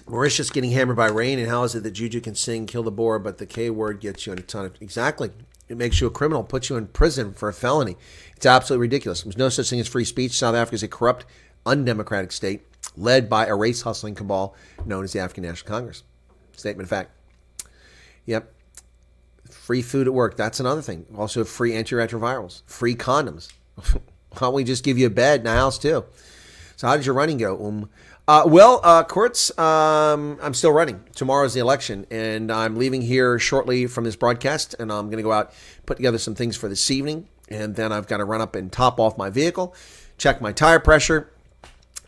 Mauritius getting hammered by rain, and how is it that Juju can sing, kill the boar, but the K word gets you in a ton of... Exactly. It makes you a criminal, puts you in prison for a felony. It's absolutely ridiculous. There's no such thing as free speech. South Africa is a corrupt, undemocratic state led by a race-hustling cabal known as the African National Congress. Statement of fact. Yep. Free food at work. That's another thing. Also free antiretrovirals. Free condoms. Why don't we just give you a bed in the house, too? So how did your running go? Courts, I'm still running. Tomorrow's the election, and I'm leaving here shortly from this broadcast, and I'm going to go out, put together some things for this evening, and then I've got to run up and top off my vehicle, check my tire pressure,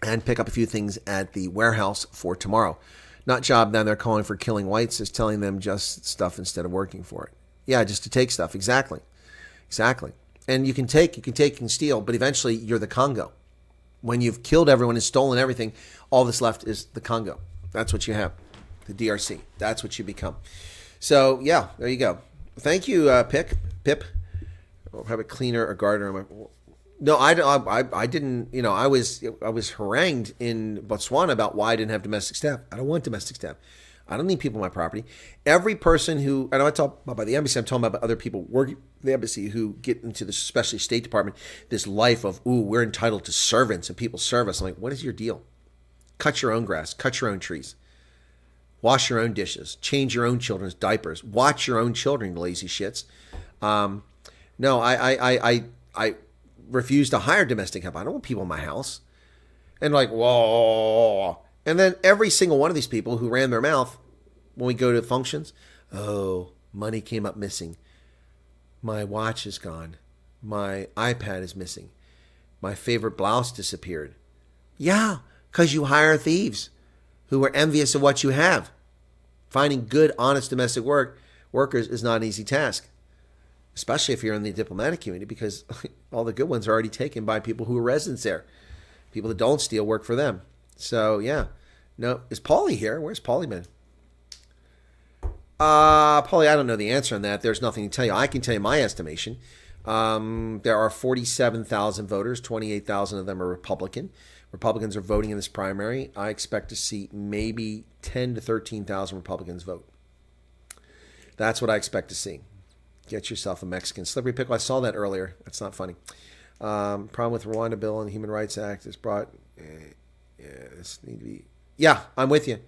and pick up a few things at the warehouse for tomorrow. Not job down there calling for killing whites, is telling them just stuff instead of working for it. Yeah, just to take stuff. Exactly. And you can steal, but eventually you're the Congo. When you've killed everyone and stolen everything, all that's left is the Congo. That's what you have, the DRC. That's what you become. So, yeah, there you go. Thank you, Pip. I'll have a cleaner or gardener. No, I didn't. I was harangued in Botswana about why I didn't have domestic staff. I don't want domestic staff. I don't need people on my property. Every person who, and I'm not talking about the embassy, I'm talking about other people working the embassy who get into this, especially State Department, this life of, we're entitled to servants and people serve us. I'm like, what is your deal? Cut your own grass, cut your own trees, wash your own dishes, change your own children's diapers, watch your own children, lazy shits. No, I refuse to hire domestic help. I don't want people in my house. And like, whoa. And then every single one of these people who ran their mouth when we go to functions, oh, money came up missing. My watch is gone. My iPad is missing. My favorite blouse disappeared. Yeah, because you hire thieves who are envious of what you have. Finding good, honest domestic workers is not an easy task, especially if you're in the diplomatic community, because all the good ones are already taken by people who are residents there. People that don't steal work for them. So, yeah. No, is Paulie here? Where's Paulie been? Paulie, I don't know the answer on that. There's nothing to tell you. I can tell you my estimation. There are 47,000 voters. 28,000 of them are Republican. Republicans are voting in this primary. I expect to see maybe 10 to 13,000 Republicans vote. That's what I expect to see. Get yourself a Mexican slippery pickle. I saw that earlier. That's not funny. Problem with Rwanda bill and Human Rights Act is brought. This need to be. Yeah, I'm with you.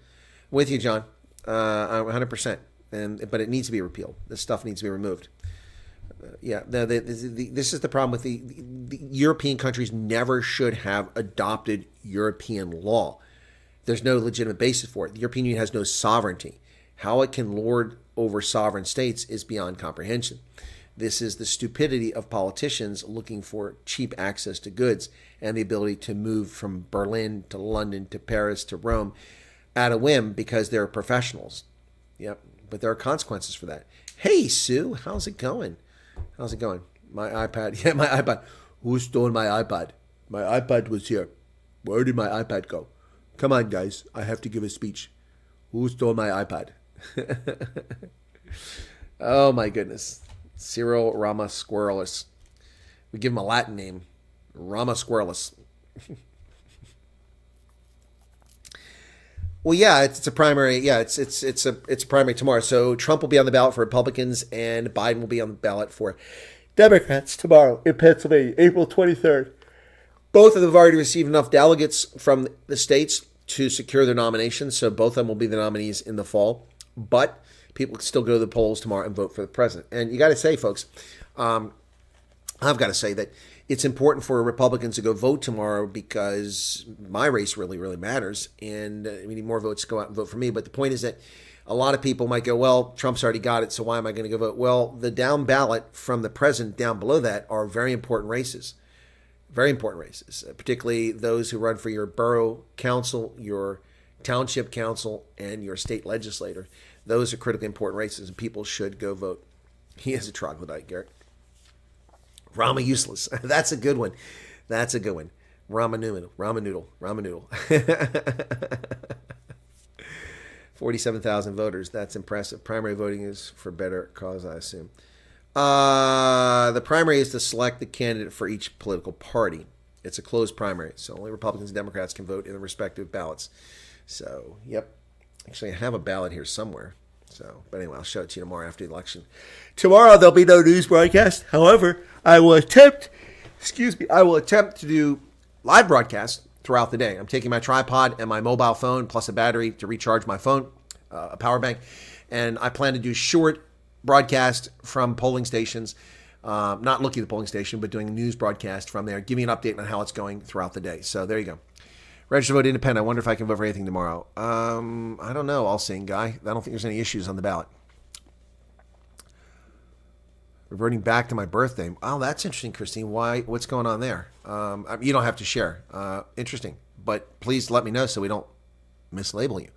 With you, John. 100%. But it needs to be repealed. This stuff needs to be removed. This is the problem with the European countries never should have adopted European law. There's no legitimate basis for it. The European Union has no sovereignty. How it can lord over sovereign states is beyond comprehension. This is the stupidity of politicians looking for cheap access to goods and the ability to move from Berlin to London to Paris to Rome at a whim because they're professionals. Yep, but there are consequences for that. Hey, Sue, how's it going? How's it going? My iPad. Yeah, my iPad. Who stole my iPad? My iPad was here. Where did my iPad go? Come on, guys. I have to give a speech. Who stole my iPad? Oh, my goodness. Cyril Ramasquirrelus. We give him a Latin name. Ramasquirrelus. Well, yeah, it's a primary. Yeah, it's a primary tomorrow. So Trump will be on the ballot for Republicans, and Biden will be on the ballot for Democrats tomorrow in Pennsylvania, April 23rd. Both of them have already received enough delegates from the states to secure their nominations, so both of them will be the nominees in the fall. But people can still go to the polls tomorrow and vote for the president. And you got to say, folks, I've got to say that it's important for Republicans to go vote tomorrow because my race really, really matters. And we need more votes to go out and vote for me. But the point is that a lot of people might go, well, Trump's already got it, so why am I going to go vote? Well, the down ballot from the president down below that are very important races. Very important races, particularly those who run for your borough council, your township council, and your state legislator. Those are critically important races, and people should go vote. He is a troglodyte, Garrett. Rama useless. That's a good one. That's a good one. Rama noodle. 47,000 voters. That's impressive. Primary voting is for better cause, I assume. The primary is to select the candidate for each political party. It's a closed primary, so only Republicans and Democrats can vote in the respective ballots. So, yep. Actually, I have a ballot here somewhere. So, but anyway, I'll show it to you tomorrow after the election. Tomorrow, there'll be no news broadcast. However, I will attempt to do live broadcasts throughout the day. I'm taking my tripod and my mobile phone plus a battery to recharge my phone, a power bank. And I plan to do short broadcast from polling stations, not looking at the polling station, but doing a news broadcast from there, giving an update on how it's going throughout the day. So there you go. Register to vote independent. I wonder if I can vote for anything tomorrow. I don't know, all-seeing guy. I don't think there's any issues on the ballot. Reverting back to my birthday. Oh, that's interesting, Christine. Why? What's going on there? You don't have to share. Interesting. But please let me know so we don't mislabel you.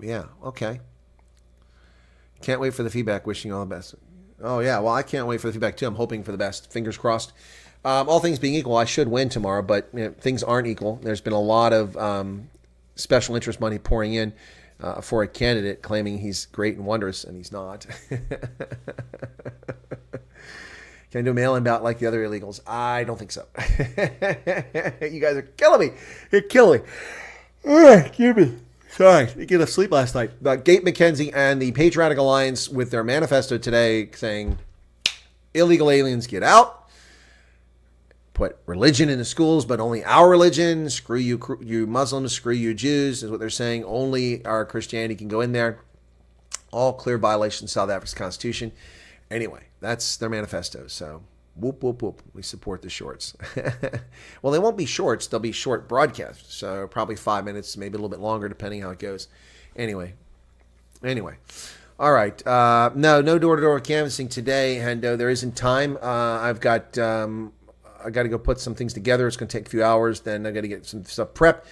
Yeah, okay. Can't wait for the feedback. Wishing you all the best. Oh, yeah. Well, I can't wait for the feedback, too. I'm hoping for the best. Fingers crossed. All things being equal, I should win tomorrow, but things aren't equal. There's been a lot of special interest money pouring in for a candidate claiming he's great and wondrous, and he's not. Can I do a mail-in ballot like the other illegals? I don't think so. You guys are killing me. You're killing me. Excuse me. Sorry, I didn't get enough sleep last night. Gayton McKenzie and the Patriotic Alliance with their manifesto today saying illegal aliens get out. Put religion in the schools, but only our religion. Screw you Muslims, screw you Jews, is what they're saying. Only our Christianity can go in there. All clear violations of South Africa's Constitution. Anyway, that's their manifesto. So Whoop, whoop, whoop. We support the shorts. Well, they won't be shorts. They'll be short broadcasts. So probably 5 minutes, maybe a little bit longer, depending how it goes. Anyway. All right. No door-to-door canvassing today. And there isn't time. I got to go put some things together. It's going to take a few hours. Then I got to get some stuff prepped.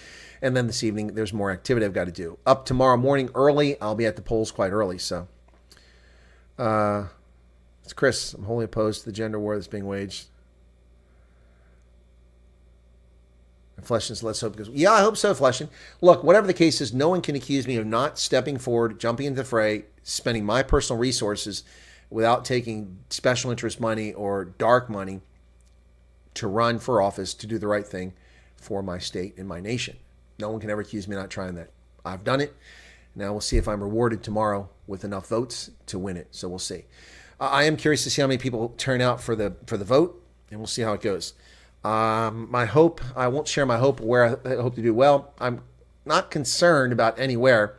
And then this evening, there's more activity I've got to do. Up tomorrow morning early. I'll be at the polls quite early. So, it's Chris. I'm wholly opposed to the gender war that's being waged. And Fleshin, let's hope it goes. Yeah, I hope so, Fleshin. Look, whatever the case is, no one can accuse me of not stepping forward, jumping into the fray, spending my personal resources without taking special interest money or dark money to run for office, to do the right thing for my state and my nation. No one can ever accuse me of not trying that. I've done it. Now we'll see if I'm rewarded tomorrow with enough votes to win it. So we'll see. I am curious to see how many people turn out for the vote, and we'll see how it goes. My hope, I won't share my hope where I hope to do well. I'm not concerned about anywhere,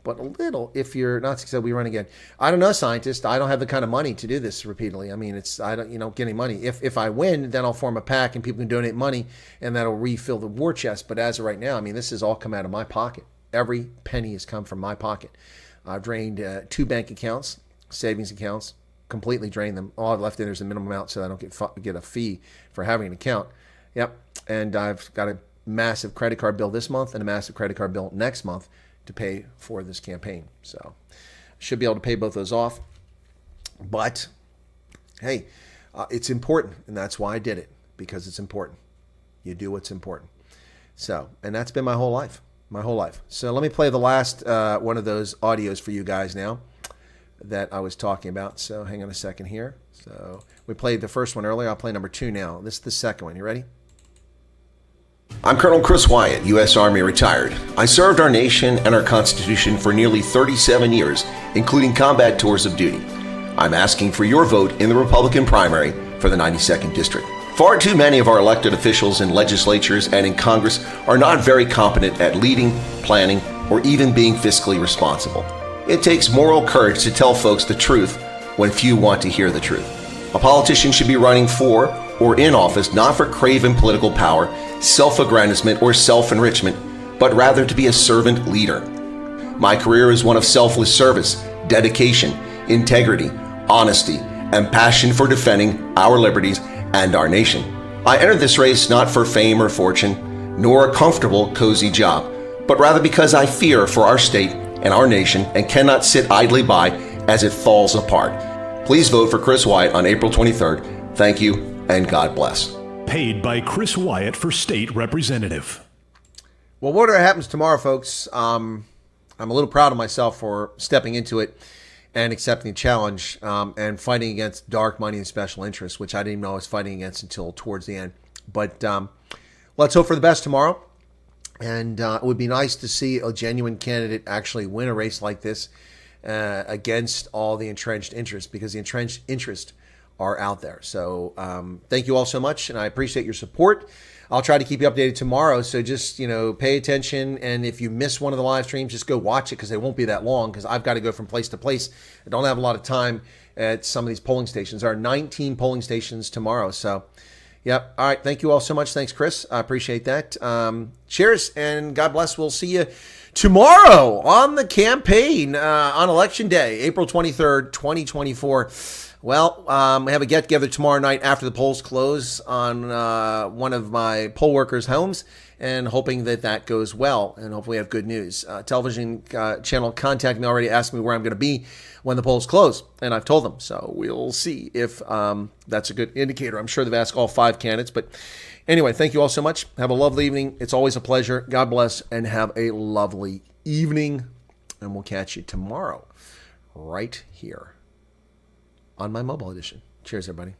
but a little if you're not successful, we run again. I don't know, scientist. I don't have the kind of money to do this repeatedly. I mean, I don't get any money. If I win, then I'll form a PAC and people can donate money and that'll refill the war chest. But as of right now, I mean, this has all come out of my pocket. Every penny has come from my pocket. I've drained 2 bank accounts, savings accounts, completely drained them. All I've left in there's a minimum amount so I don't get a fee for having an account. Yep. And I've got a massive credit card bill this month and a massive credit card bill next month to pay for this campaign. So should be able to pay both those off. But hey, it's important, and that's why I did it, because it's important. You do what's important. So, and that's been my whole life. So let me play the last one of those audios for you guys now that I was talking about. So hang on a second here. So we played the first one earlier. I'll play number 2 now. This is the second one. You ready? I'm Colonel Chris Wyatt, U.S. Army retired. I served our nation and our Constitution for nearly 37 years, including combat tours of duty. I'm asking for your vote in the Republican primary for the 92nd District. Far too many of our elected officials in legislatures and in Congress are not very competent at leading, planning, or even being fiscally responsible. It takes moral courage to tell folks the truth when few want to hear the truth. A politician should be running for or in office not for craven political power, self-aggrandizement, or self-enrichment, but rather to be a servant leader. My career is one of selfless service, dedication, integrity, honesty, and passion for defending our liberties and our nation. I entered this race not for fame or fortune, nor a comfortable, cozy job, but rather because I fear for our state and our nation and cannot sit idly by as it falls apart. Please vote for Chris Wyatt on April 23rd. Thank you, and God bless. Paid by Chris Wyatt for State Representative. Well, whatever happens tomorrow, folks, I'm a little proud of myself for stepping into it and accepting the challenge and fighting against dark money and special interests, which I didn't even know I was fighting against until towards the end. But let's hope for the best tomorrow. And it would be nice to see a genuine candidate actually win a race like this against all the entrenched interests, because the entrenched interests are out there. So thank you all so much, and I appreciate your support. I'll try to keep you updated tomorrow, so just pay attention, and if you miss one of the live streams, just go watch it, because they won't be that long, because I've got to go from place to place. I don't have a lot of time at some of these polling stations. There are 19 polling stations tomorrow, so yep. All right, thank you all so much. Thanks, Chris. I appreciate that. Cheers, and God bless. We'll see you tomorrow on the campaign on Election Day, April 23rd, 2024. Well, we have a get-together tomorrow night after the polls close on one of my poll workers' homes, and hoping that goes well, and hopefully have good news. Television channel contacted me already, asked me where I'm going to be when the polls close, and I've told them. So we'll see if that's a good indicator. I'm sure they've asked all 5 candidates. But anyway, thank you all so much. Have a lovely evening. It's always a pleasure. God bless, and have a lovely evening. And we'll catch you tomorrow right here on my mobile edition. Cheers, everybody.